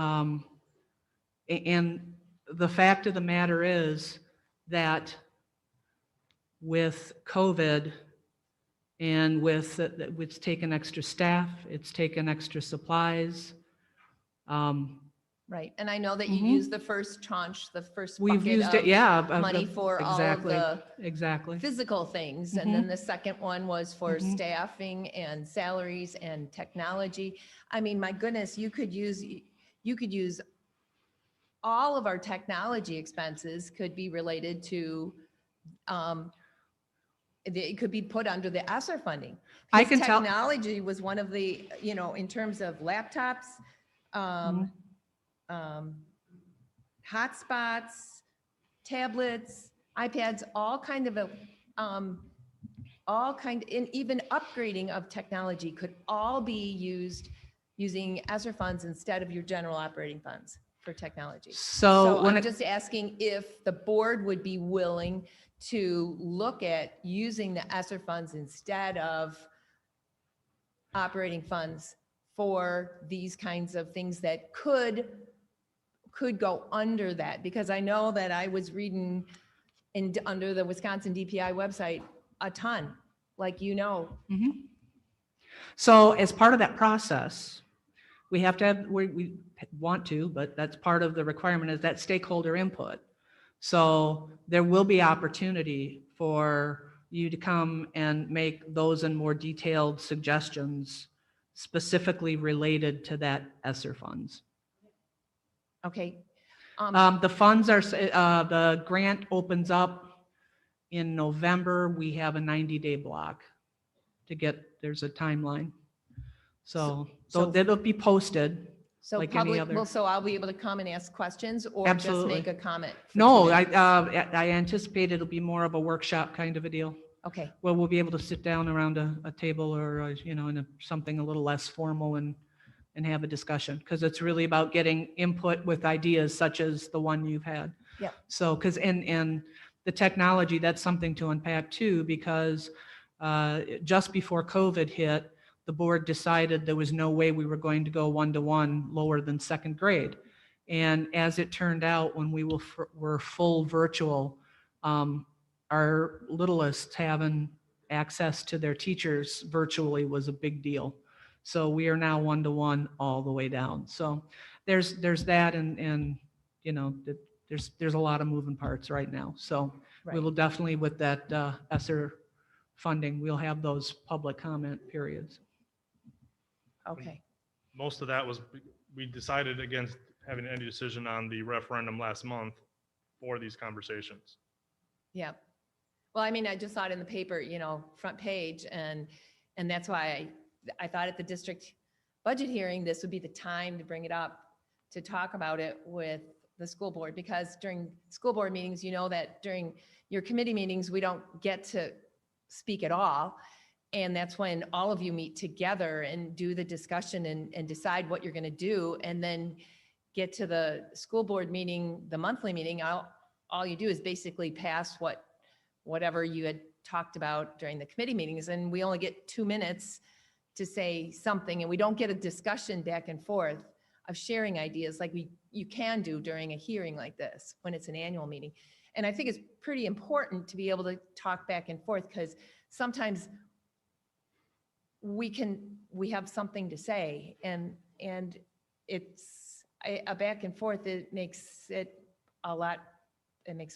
and the fact of the matter is that with COVID, And with, it's taken extra staff, it's taken extra supplies. Right, and I know that you Mhm. used the first tranche, the first We've bucket used it, of yeah. money for all of exactly, the Exactly. physical things. And then the second one was for staffing and salaries and technology. I mean, my goodness, you could use all of our technology expenses could be related to, it could be put under the ESSER funding. I Because can tell- technology was one of the, in terms of laptops, hotspots, tablets, iPads, and even upgrading of technology could all be used using ESSER funds instead of your general operating funds for technology. So when I'm it, just asking if the board would be willing to look at using the ESSER funds instead of operating funds for these kinds of things that could go under that, because I know that I was reading under the Wisconsin DPI website a ton, like, so as part of that process, we have to have, we want to, but that's part of the requirement is that stakeholder input. So there will be opportunity for you to come and make those and more detailed suggestions specifically related to that ESSER funds. Okay. The funds are, the grant opens up in November. We have a 90-day block to get, there's a timeline. So that'll be posted. So like any public, other- so I'll be able to come and ask questions or Absolutely. just make a comment? for No, 2 I minutes? anticipate it'll be more of a workshop kind of a deal. Okay, Well, we'll be able to sit down around a table or, in something a little less formal and have a discussion, because it's really about getting input with ideas such as the one you've had. Yep. So, because, and the technology, that's something to unpack too, because just before COVID hit, the board decided there was no way we were going to go one-to-one lower than second grade. And as it turned out, when we were full virtual, our littlest having access to their teachers virtually was a big deal. So we are now one-to-one all the way down. So there's that, and there's a lot of moving parts right now. So we right. will definitely, with that ESSER funding, we'll have those public comment periods. Okay, Most of that was, we decided against having any decision on the referendum last month for these conversations. yeah. Well, I mean, I just saw it in the paper, front page, and that's why I thought at the district budget hearing, this would be the time to bring it up, to talk about it with the school board, because during school board meetings, that during your committee meetings, we don't get to speak at all. And that's when all of you meet together and do the discussion and decide what you're going to do. And then get to the school board meeting, the monthly meeting, all you do is basically pass whatever you had talked about during the committee meetings. And we only get 2 minutes to say something, and we don't get a discussion back and forth of sharing ideas like you can do during a hearing like this when it's an annual meeting. And I think it's pretty important to be able to talk back and forth, because sometimes we have something to say, and it's a back and forth. It makes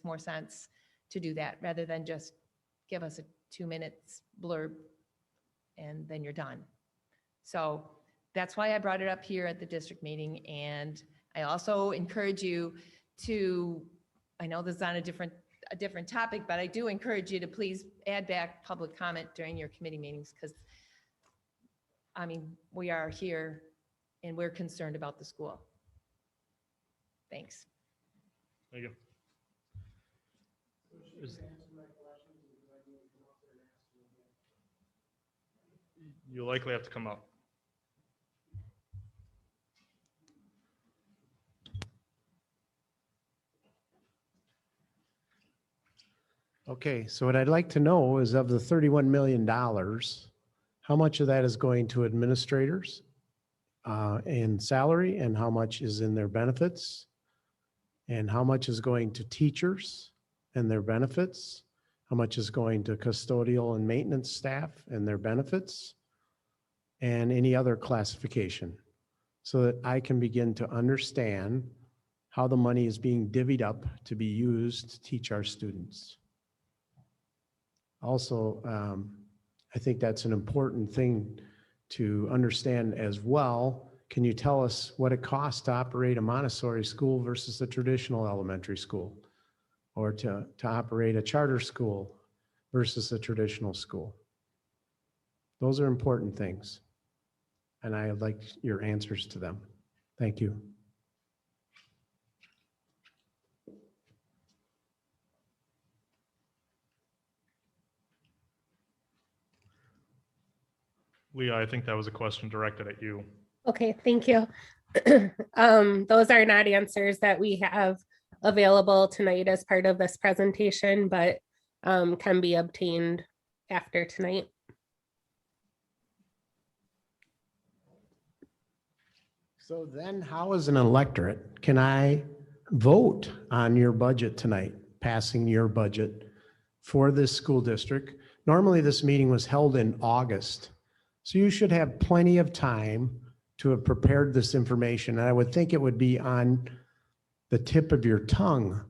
more sense to do that rather than just give us a 2 minutes blurb and then you're done. So that's why I brought it up here at the district meeting. And I also encourage you to, I know this is on a different topic, but I do encourage you to please add back public comment during your committee meetings, because we are here and we're concerned about the school. Thanks. Thank you. You'll likely have to come up. Okay, so what I'd like to know is, of the $31 million, how much of that is going to administrators in salary, and how much is in their benefits? And how much is going to teachers and their benefits? how much is going to custodial and maintenance staff and their benefits, and any other classification, so that I can begin to understand how the money is being divvied up to be used to teach our students. Also, I think that's an important thing to understand as well. Can you tell us what it costs to operate a Montessori school versus a traditional elementary school? Or to operate a charter school versus a traditional school? Those are important things. And I would like your answers to them. Thank you. Leah, I think that was a question directed at you. Okay, thank you. Those are not answers that we have available tonight as part of this presentation, but can be obtained after tonight. So then how as an electorate can I vote on your budget tonight, passing your budget for this school district? Normally this meeting was held in August, so you should have plenty of time to have prepared this information. And I would think it would be on the tip of your tongue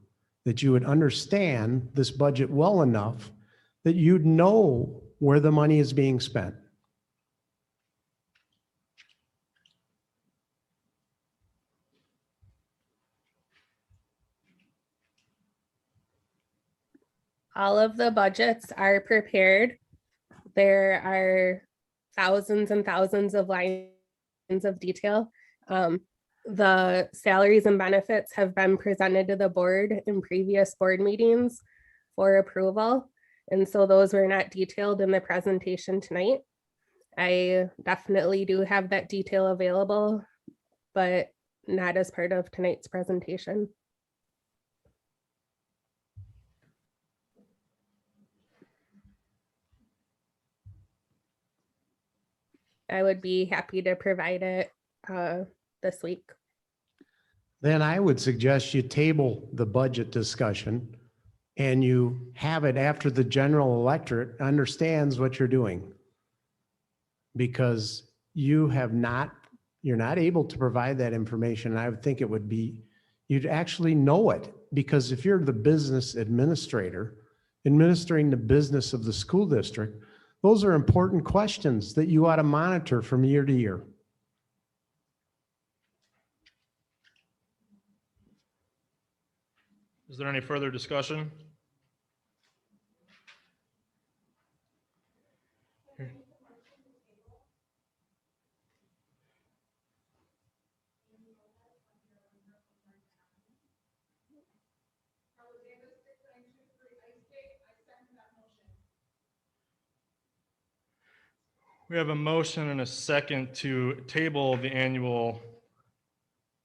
that you would understand this budget well enough that you'd know where the money is being spent. All of the budgets are prepared. There are thousands and thousands of lines of detail. The salaries and benefits have been presented to the board in previous board meetings for approval. And so those were not detailed in the presentation tonight. I definitely do have that detail available, but not as part of tonight's presentation. I would be happy to provide it this week. Then I would suggest you table the budget discussion and you have it after the general electorate understands what you're doing. Because you're not able to provide that information. And I would think it would be, you'd actually know it, because if you're the business administrator, administering the business of the school district, those are important questions that you ought to monitor from year to year. Is there any further discussion? We have a motion and a second to table the annual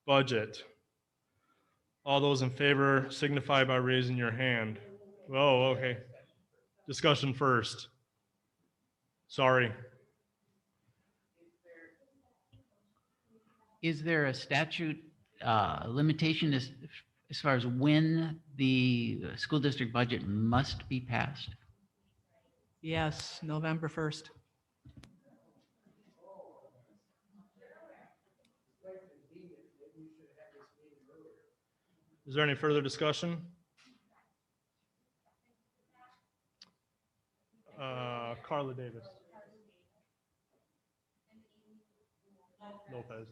budget. All those in favor signify by raising your hand. Oh, okay. Discussion first. Sorry. Is there a statute limitation as far as when the school district budget must be passed? Yes, November 1st. Is there any further discussion? Carla Davis. Lopez.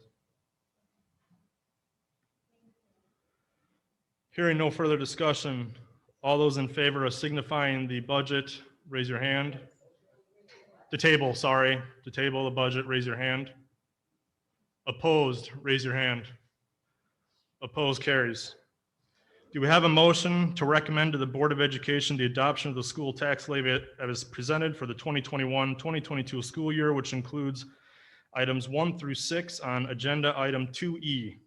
Hearing no further discussion, all those in favor of signifying the budget, raise your hand. To table the budget, raise your hand. Opposed, raise your hand. Opposed carries. Do we have a motion to recommend to the Board of Education the adoption of the school tax levy as presented for the 2021-2022 school year, which includes items 1 through 6 on agenda item 2E?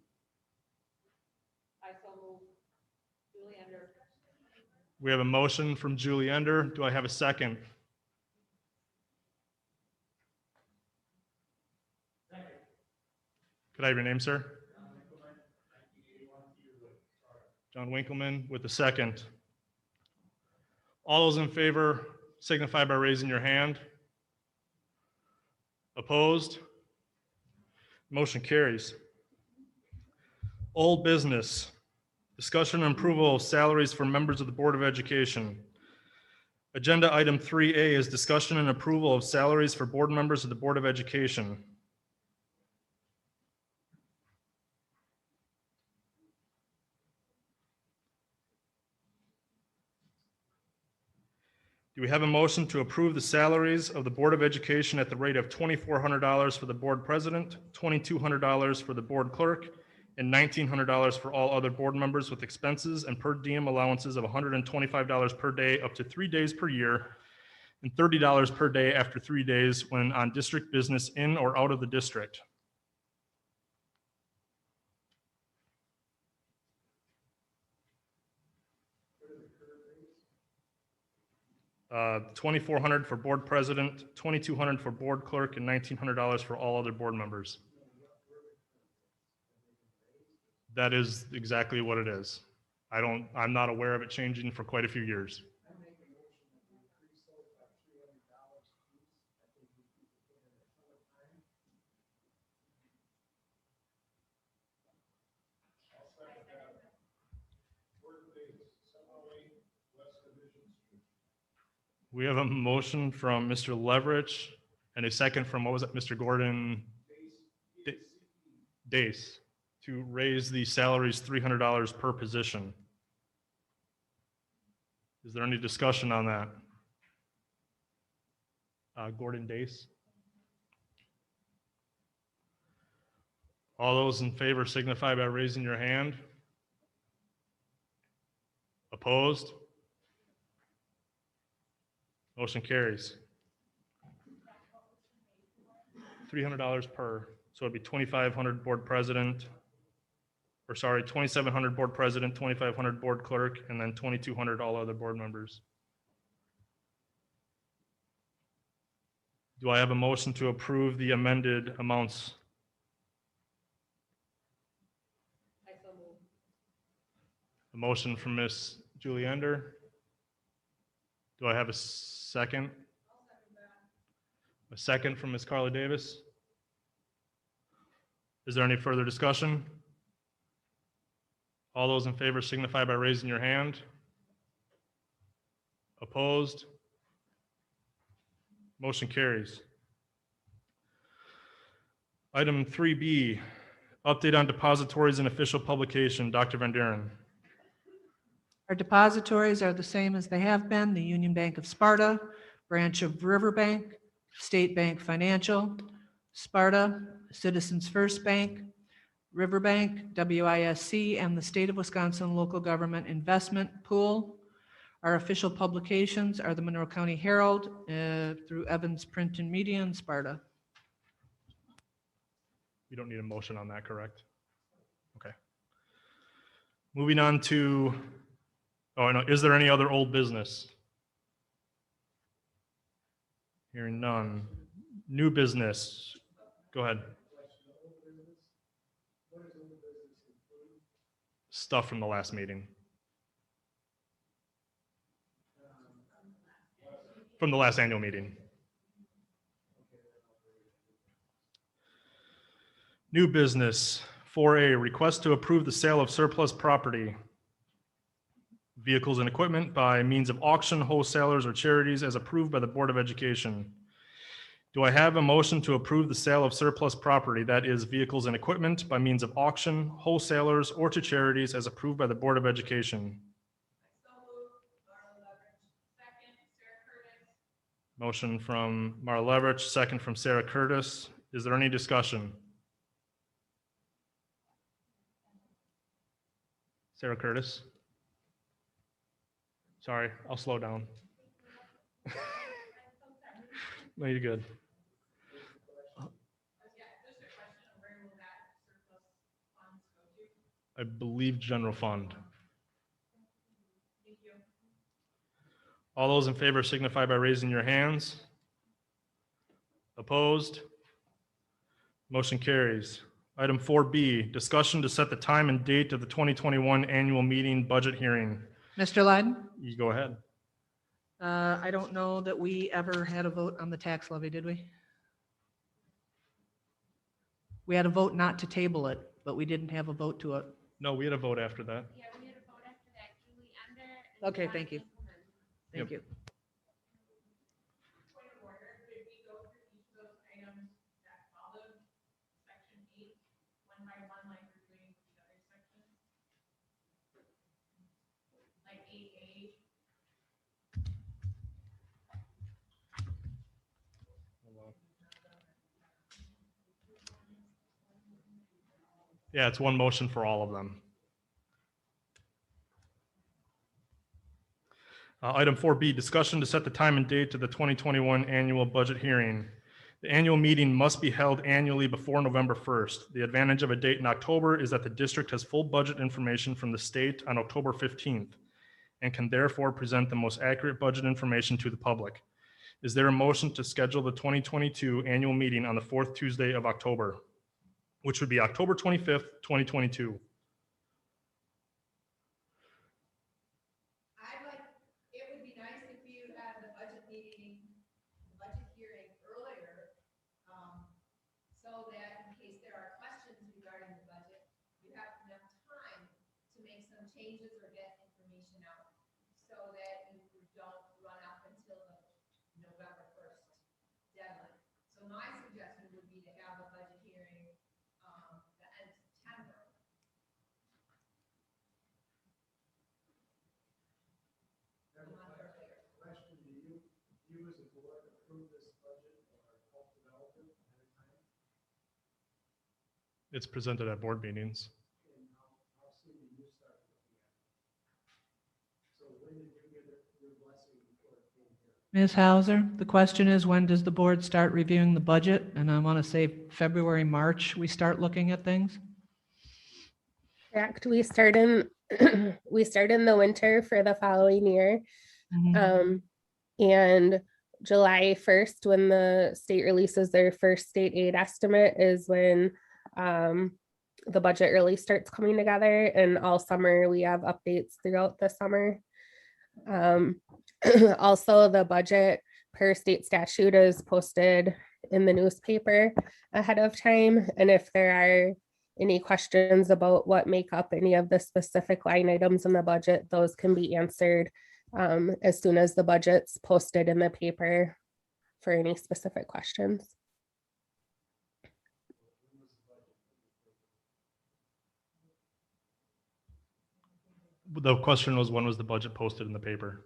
We have a motion from Julie Ender. Do I have a second? Could I have your name, sir? John Winkleman with the second. All those in favor signify by raising your hand. Opposed? Motion carries. Old business. Discussion and approval of salaries for members of the Board of Education. Agenda item 3A is discussion and approval of salaries for board members of the Board of Education. Do we have a motion to approve the salaries of the Board of Education at the rate of $2,400 for the board president, $2,200 for the board clerk, and $1,900 for all other board members with expenses and per diem allowances of $125 per day up to 3 days per year, and $30 per day after 3 days when on district business in or out of the district. $2,400 for board president, $2,200 for board clerk, and $1,900 for all other board members. That is exactly what it is. I'm not aware of it changing for quite a few years. We have a motion from Mr. Leverage and a second from, what was it, Mr. Gordon Dace, to raise the salaries $300 per position. Is there any discussion on that? Gordon Dace. All those in favor signify by raising your hand. Opposed? Motion carries. $300 per, so it'd be $2,500 board president, or sorry, $2,700 board president, $2,500 board clerk, and then $2,200 all other board members. Do I have a motion to approve the amended amounts? A motion from Ms. Julie Ender. Do I have a second? A second from Ms. Carla Davis. Is there any further discussion? All those in favor signify by raising your hand. Opposed? Motion carries. Item 3B, update on depositories and official publication. Dr. Van Deuren. Our depositories are the same as they have been: the Union Bank of Sparta, branch of Riverbank, State Bank Financial, Sparta, Citizens First Bank, Riverbank, WISC, and the State of Wisconsin Local Government Investment Pool. Our official publications are the Monroe County Herald through Evans Print and Media in Sparta. You don't need a motion on that, correct? Okay. Moving on to, oh, no, is there any other old business? Hearing none. New business. Go ahead. Stuff from the last meeting. From the last annual meeting. New business, 4A, request to approve the sale of surplus property, vehicles and equipment by means of auction, wholesalers, or charities as approved by the Board of Education. Do I have a motion to approve the sale of surplus property, that is vehicles and equipment, by means of auction, wholesalers, or to charities as approved by the Board of Education? Motion from Marla Leverich, second from Sarah Curtis. Is there any discussion? Sarah Curtis. Sorry, I'll slow down. No, you're good. I believe general fund. All those in favor signify by raising your hands. Opposed? Motion carries. Item 4B, discussion to set the time and date of the 2021 annual meeting budget hearing. Mr. Lyden? You go ahead. I don't know that we ever had a vote on the tax levy, did we? We had a vote not to table it, but we didn't have a vote to it. No, we had a vote after that. Yeah, we had a vote after that. Julie Ender. Okay, thank you. Thank you. Yeah, it's one motion for all of them. Item 4B, discussion to set the time and date to the 2021 annual budget hearing. The annual meeting must be held annually before November 1st. The advantage of a date in October is that the district has full budget information from the state on October 15th and can therefore present the most accurate budget information to the public. Is there a motion to schedule the 2022 annual meeting on the fourth Tuesday of October, which would be October 25th, 2022? I'd like, it would be nice if you had the budget meeting, the budget hearing earlier, so that in case there are questions regarding the budget, you have enough time to make some changes or get information out, so that you don't run up until the November 1st deadline. So my suggestion would be to have a budget hearing, the end of September. Question, do you as a board approve this budget or help develop it ahead of time? It's presented at board meetings. And how soon do you start looking at it? So when did you give it your blessing before it came here? Ms. Hauser, the question is, when does the board start reviewing the budget? And I want to say February, March, we start looking at things. Correct. We start in we start in the winter for the following year. And July 1st, when the state releases their first state aid estimate, is when the budget really starts coming together. And all summer we have updates throughout the summer. Also, the budget per state statute is posted in the newspaper ahead of time. And if there are any questions about what make up any of the specific line items in the budget, those can be answered as soon as the budget's posted in the paper for any specific questions. The question was, when was the budget posted in the paper?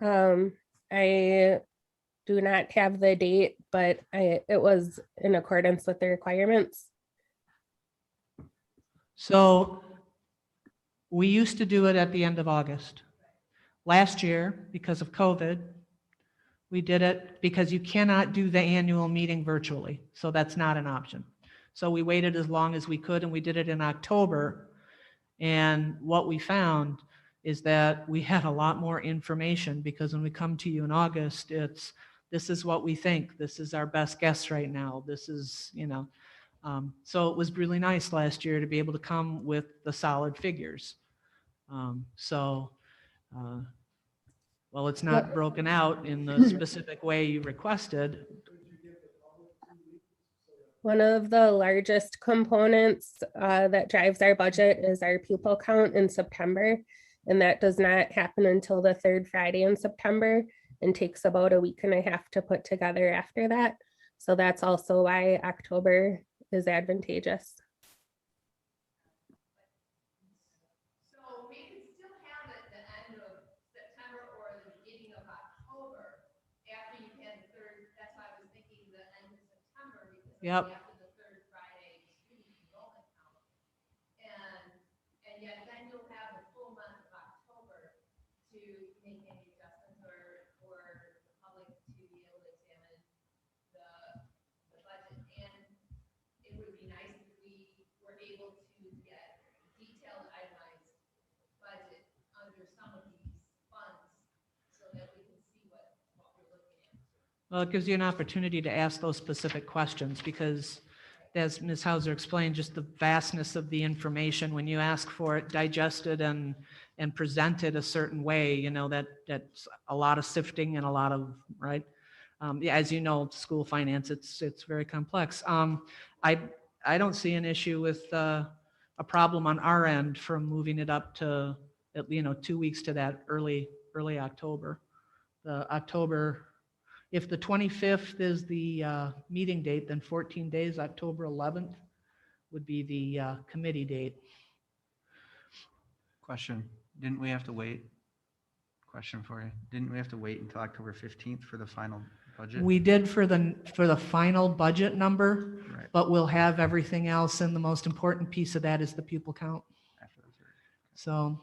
I do not have the date, but it was in accordance with the requirements. So we used to do it at the end of August. Last year, because of COVID, we did it because you cannot do the annual meeting virtually. So that's not an option. So we waited as long as we could and we did it in October. And what we found is that we had a lot more information because when we come to you in August, it's, this is what we think. This is our best guess right now. This is, so it was really nice last year to be able to come with the solid figures. Well, it's not broken out in the specific way you requested. One of the largest components that drives our budget is our pupil count in September. And that does not happen until the third Friday in September and takes about a week and a half to put together after that. So that's also why October is advantageous. So we can still have it the end of September or the beginning of October after you've had the third, that's why I was thinking the end of September because Yep. after the third Friday student enrollment count. And yet then you'll have the full month of October to make any adjustments or for the public to be able to examine the budget. And it would be nice if we were able to get detailed itemized budget under some of these funds so that we can see what we're looking at. Well, it gives you an opportunity to ask those specific questions because as Ms. Hauser explained, just the vastness of the information, when you ask for it digested and presented a certain way, you know, that's a lot of sifting and a lot of, right? Yeah, as you know, school finance, it's very complex. I don't see an issue with a problem on our end from moving it up to, 2 weeks to that early October. The October, if the 25th is the meeting date, then 14 days, October 11th would be the committee date. Question, didn't we have to wait? Question for you. Didn't we have to wait until October 15th for the final budget? We did for the final budget number, Right. but we'll have everything else, and the most important piece of that is the pupil count. After the third. So,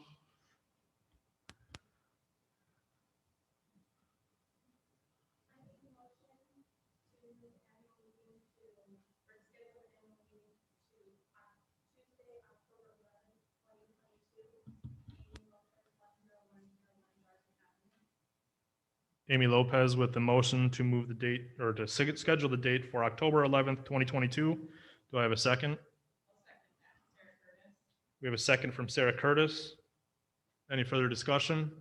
Amy Lopez with the motion to move the date or to schedule the date for October 11th, 2022. Do I have a second? We have a second from Sarah Curtis. Any further discussion?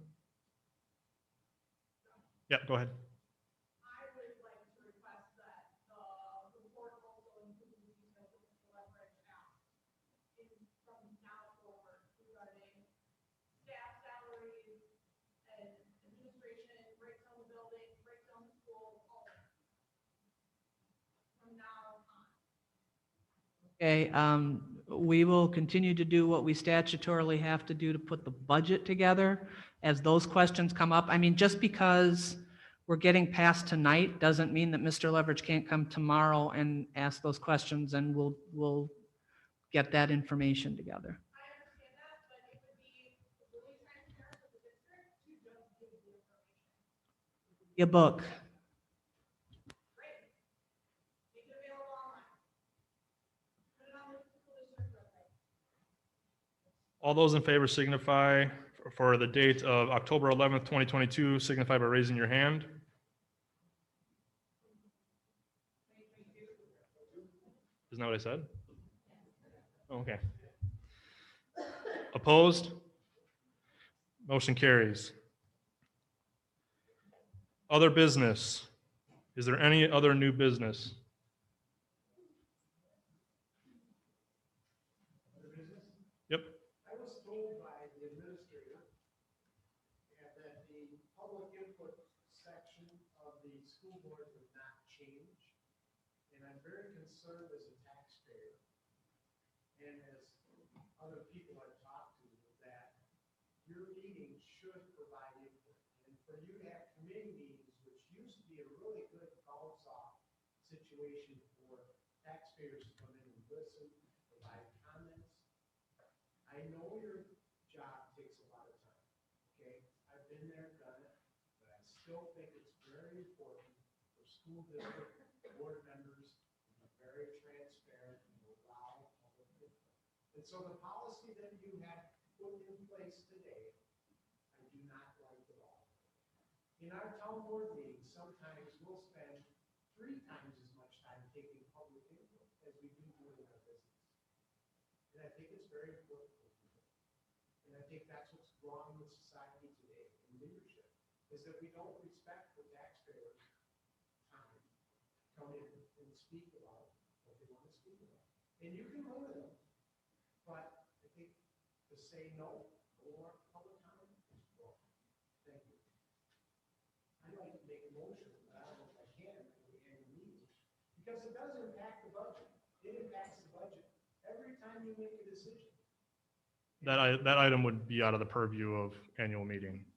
Yeah, go ahead. okay, we will continue to do what we statutorily have to do to put the budget together. As those questions come up, I mean, just because we're getting past tonight doesn't mean that Mr. Leverage can't come tomorrow and ask those questions, and we'll get that information together. A book. All those in favor signify for the date of October 11th, 2022, signify by raising your hand. Isn't that what I said? Oh, okay. Opposed? Motion carries. Other business. Is there any other new business? Yep. I was told by the administrator that the public input section of the school board would not change. And I'm very concerned as a taxpayer and as other people I've talked to that your meeting should provide input. And for you to have committee meetings, which used to be a really good bounce off situation for taxpayers to come in and listen, provide comments. I know your job takes a lot of time, okay? I've been there, done it, but I still think it's very important for school district board members to be very transparent and allow public input. And so the policy that you have put in place today, I do not like at all. In our town board meetings, sometimes we'll spend 3 times as much time taking public input as we do doing our business. And I think it's very important. And I think that's what's wrong with society today in leadership, is that we don't respect the taxpayers' time to come in and speak about what they want to speak about. And you can limit them, but I think to say no or public comment is wrong. Thank you. I'd like to make a motion, but I don't know if I can at the annual meeting, because it does impact the budget. It impacts the budget every time you make a decision. That item would be out of the purview of annual meeting.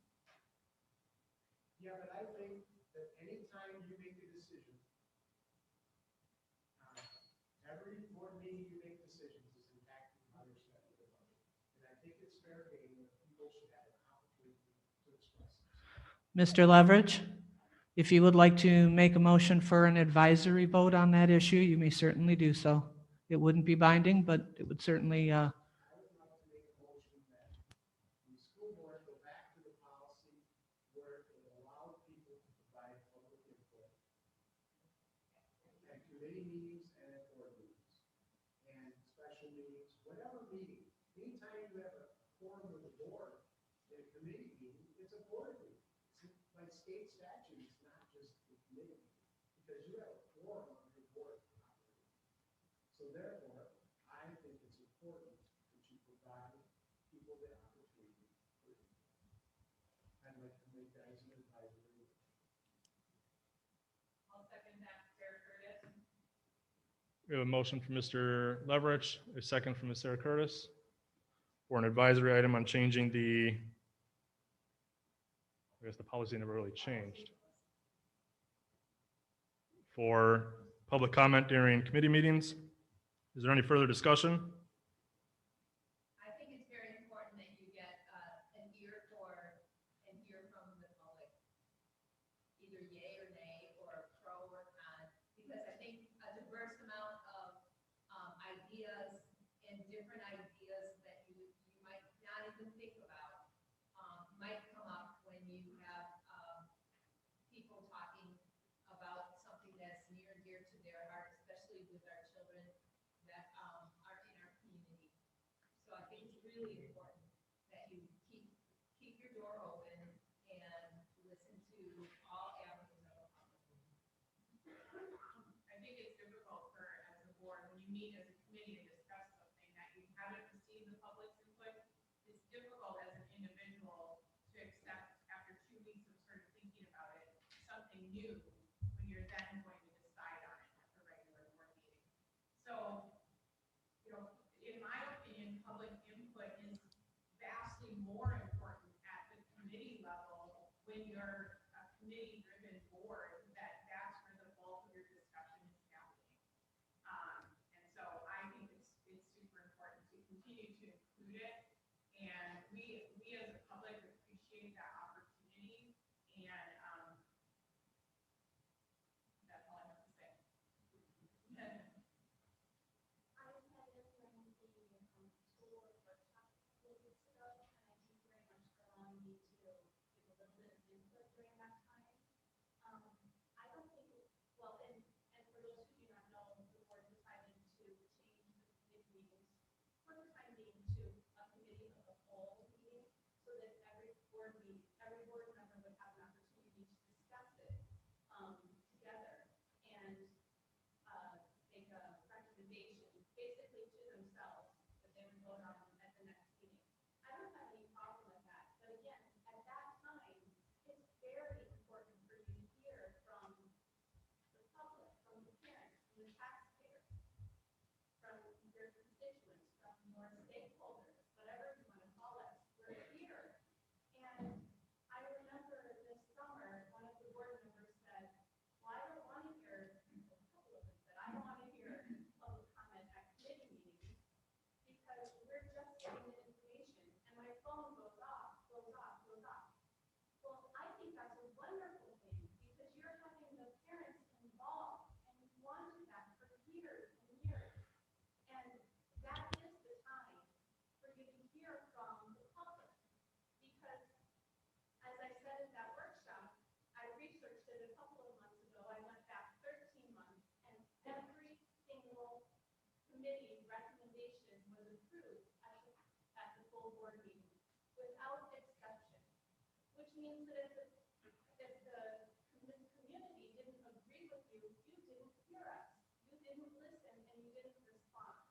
Yeah, but I think that anytime you make a decision, every board meeting you make decisions is impacting how you're spending the budget. And I think it's fair game that people should have an opportunity to express themselves. Mr. Leverage, if you would like to make a motion for an advisory vote on that issue, you may certainly do so. It wouldn't be binding, but it would certainly, I would like to make a motion that the school board go back to the policy where it allowed people to provide public input at committee meetings and at board meetings. whatever meeting, anytime you have a quorum of the board, in a committee meeting, it's a board meeting. It's by state statute, it's not just the committee, because you have a quorum of your board. So therefore, I think it's important that you provide people the opportunity. I'd like to make that as an advisory. I'll second that, Chair Curtis. We have a motion from Mr. Leverich, a second from Ms. Sarah Curtis, for an advisory item on changing I guess the policy never really changed. For public comment during committee meetings. Is there any further discussion? I think it's very important that you get an ear for and hear from the public, either yay or nay, or pro or con, because I think a diverse amount of ideas and different ideas that you might not even think about might come up when you have people talking about something that's near and dear to their heart, especially with our children that are in our community. So I think it's really important that you keep your door open and listen to all avenues of the public. I think it's difficult for, as a board, when you meet as a committee and discuss something that you haven't received the public's input, it's difficult as an individual to accept after 2 weeks of sort of thinking about it, something new when you're then going to decide on it at the regular board meeting. So, in my opinion, public input is vastly more important at the committee level when you're a committee-driven board, that's where the bulk of your discussion is happening. And so I think it's super important to continue to include it. And we as a public appreciate that opportunity. And that's all I have to say. Means that if the community didn't agree with you, you didn't hear us, you didn't listen, and you didn't respond.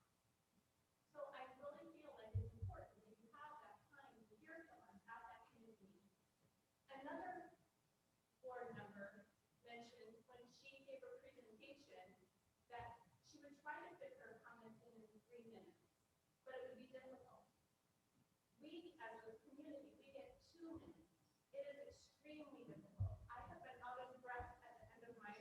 So I really feel like it's important that you have that time to hear from us at that community meeting. Another board member mentioned when she gave her presentation that she would try to fit her comments in 3 minutes, but it would be difficult. We, as a community, we get 2 minutes. It is extremely difficult. I have been out of breath at the end of my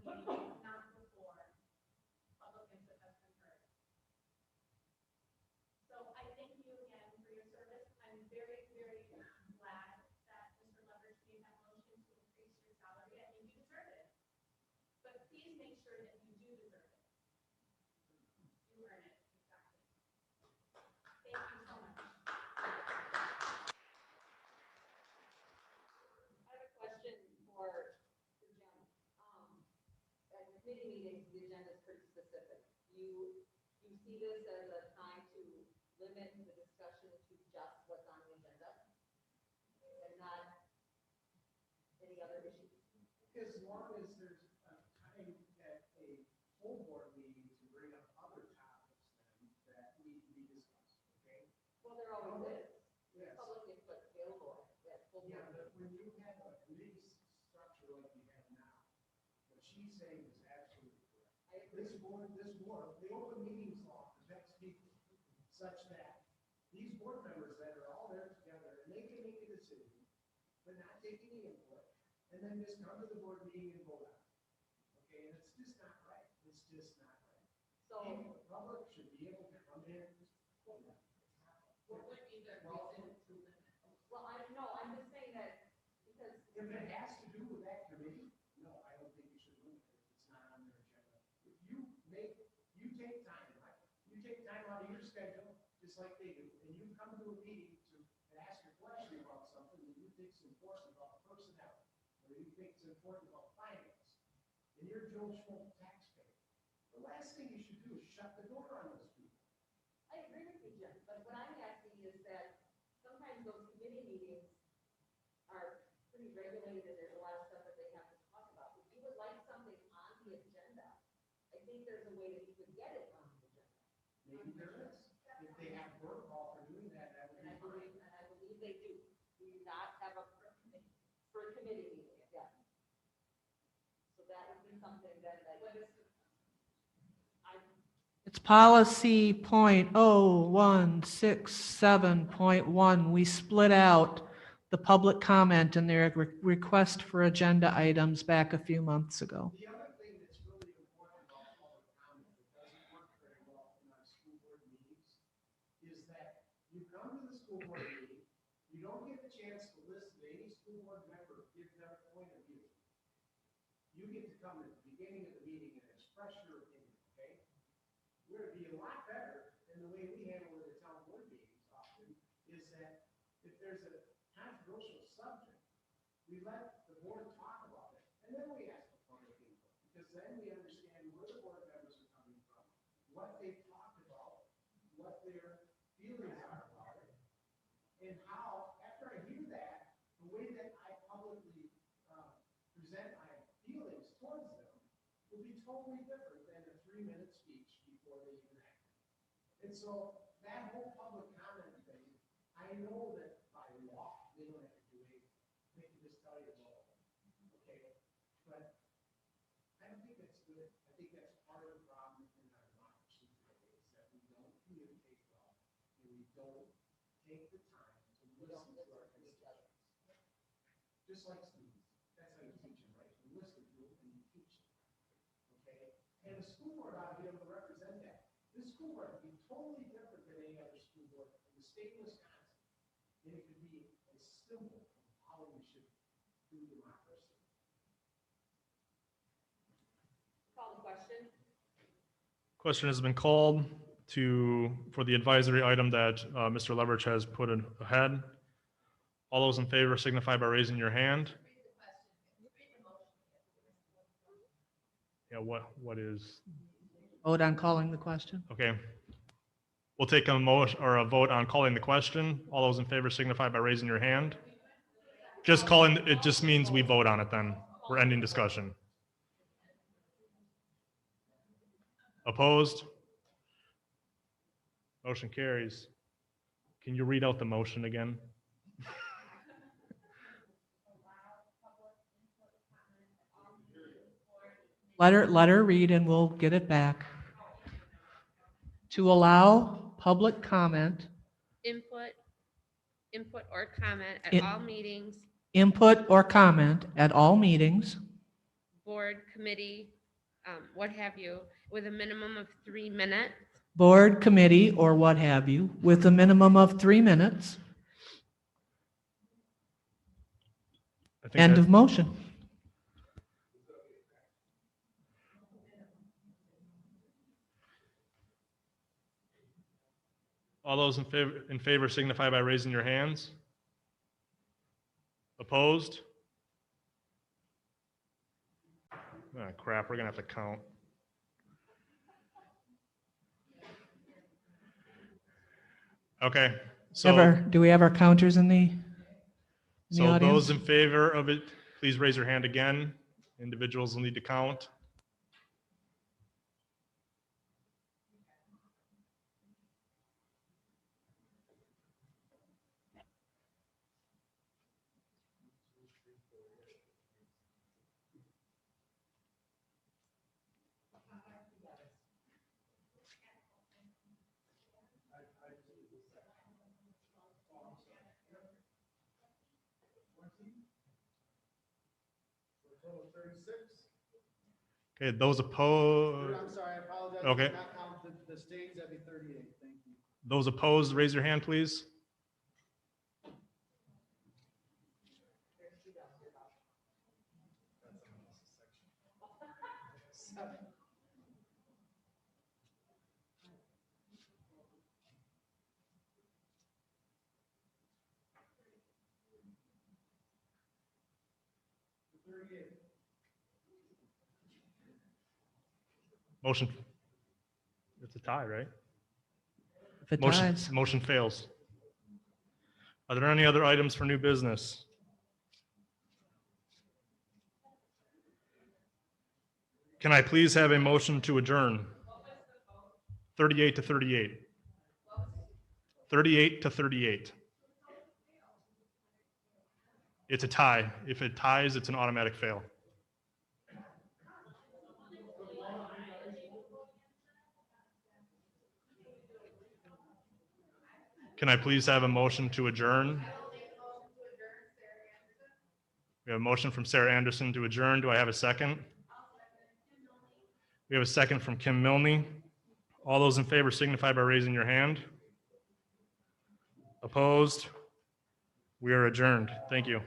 meeting, not before public input has been heard. So I thank you again for your service. I'm very, very glad that Mr. Leverage made that motion to increase your salary. I think you deserve it. But please make sure that you do deserve it. You earn it, exactly. Thank you so much. I have a question for Jen. At committee meetings, the agenda is pretty specific. You see this as a time to limit the discussion to just what's on the agenda and not any other issues. As long as there's a time at a full board meeting to bring up other topics that we discuss, okay? Well, there always is. Yes. Public input available at full Yeah, board. but when you have a committee structure like you have now, what she's saying is absolutely correct. I agree. This board, the open meetings law protects people such that these board members that are all there together, and they can make a decision, but not take any input, and then just come to the board meeting and vote on it. Okay, and it's just not right. It's just not right. So People, the public should be able to come in and just vote on it. what would be the reason to limit? Well, I'm just saying that because If it has to do with that committee, no, I don't think you should limit it if it's not on their agenda. If you take time, right? You take time out of your schedule, just like they do, and you come to a meeting to ask a question about something that you think is important about personnel, or you think is important about finance, and you're Joe Schmo taxpayer, the last thing you should do is shut the door on those people. I agree with you, Jim, but what I'm asking is that sometimes those committee meetings are pretty regulated and there's a lot of stuff that they have to talk about. If you would like something on the agenda, I think there's a way that you could get it on the agenda. Maybe there is. If they have protocol for doing that, that would And be great. I believe they do. We do not have a committee meeting, yes. So that would be something that, what is, It's policy .0167.1. We split out the public comment and their request for agenda items back a few months ago. The other thing that's really important about public comment that doesn't work very well in our school board meetings is that you come to the school board meeting, you don't get the chance to listen to any school board member give their point of view. You get to come at the beginning of the meeting and express your opinion, okay? Would be a lot better than the way we handle it at town board meetings often, is that if there's a controversial subject, we let the board talk about it, and then we ask for public input, because then we understand where the board members are coming from, what they've talked about, what their feelings are about it, and how, after I hear that, the way that I publicly present my feelings towards them will be totally different than a 3-minute speech before they even act. And so that whole public comment thing, I know that by law, they don't have to do anything. They can just tell you, well, okay, but I don't think that's good. I think that's part of the problem in our democracy today, is that we don't communicate well, and we don't take the time to listen to our constituents. Just like students, that's how you teach them, right? You listen to them and you teach them. Okay, and the school board ought to be able to represent that. This school board would be totally different than any other school board in the state of Wisconsin. And it could be a symbol of how we should do democracy. call the question. Question has been called for the advisory item that Mr. Leverage has put ahead. All those in favor signify by raising your hand. Yeah, what is, Vote on calling the question. okay. We'll take a motion or a vote on calling the question. All those in favor signify by raising your hand. Just calling, it just means we vote on it then. We're ending discussion. Opposed? Motion carries. Can you read out the motion again? Let her read and we'll get it back. To allow public comment, Input or comment at In- all meetings input or comment at all meetings board, committee, what have you, with a minimum of 3 minutes. Board, committee, or what have you, with a minimum of 3 minutes. I think End that- of motion. All those in favor signify by raising your hands. Opposed? Ah, crap, we're gonna have to count. Okay, so, Do we have our counters in the so audience? those in favor of it, please raise your hand again. Individuals will need to count. Okay, those opposed. I'm sorry, I apologize. Okay. Did not count the stays, that'd be 38. Thank you. Those opposed, raise your hand, please. Motion. It's a tie, right? If it Motion, ties. motion fails. Are there any other items for new business? Can I please have a motion to adjourn? 38 to 38. 38 to 38. It's a tie. If it ties, it's an automatic fail. Can I please have a motion to adjourn? We have a motion from Sarah Anderson to adjourn. Do I have a second? We have a second from Kim Milne. All those in favor signify by raising your hand. Opposed? We are adjourned. Thank you.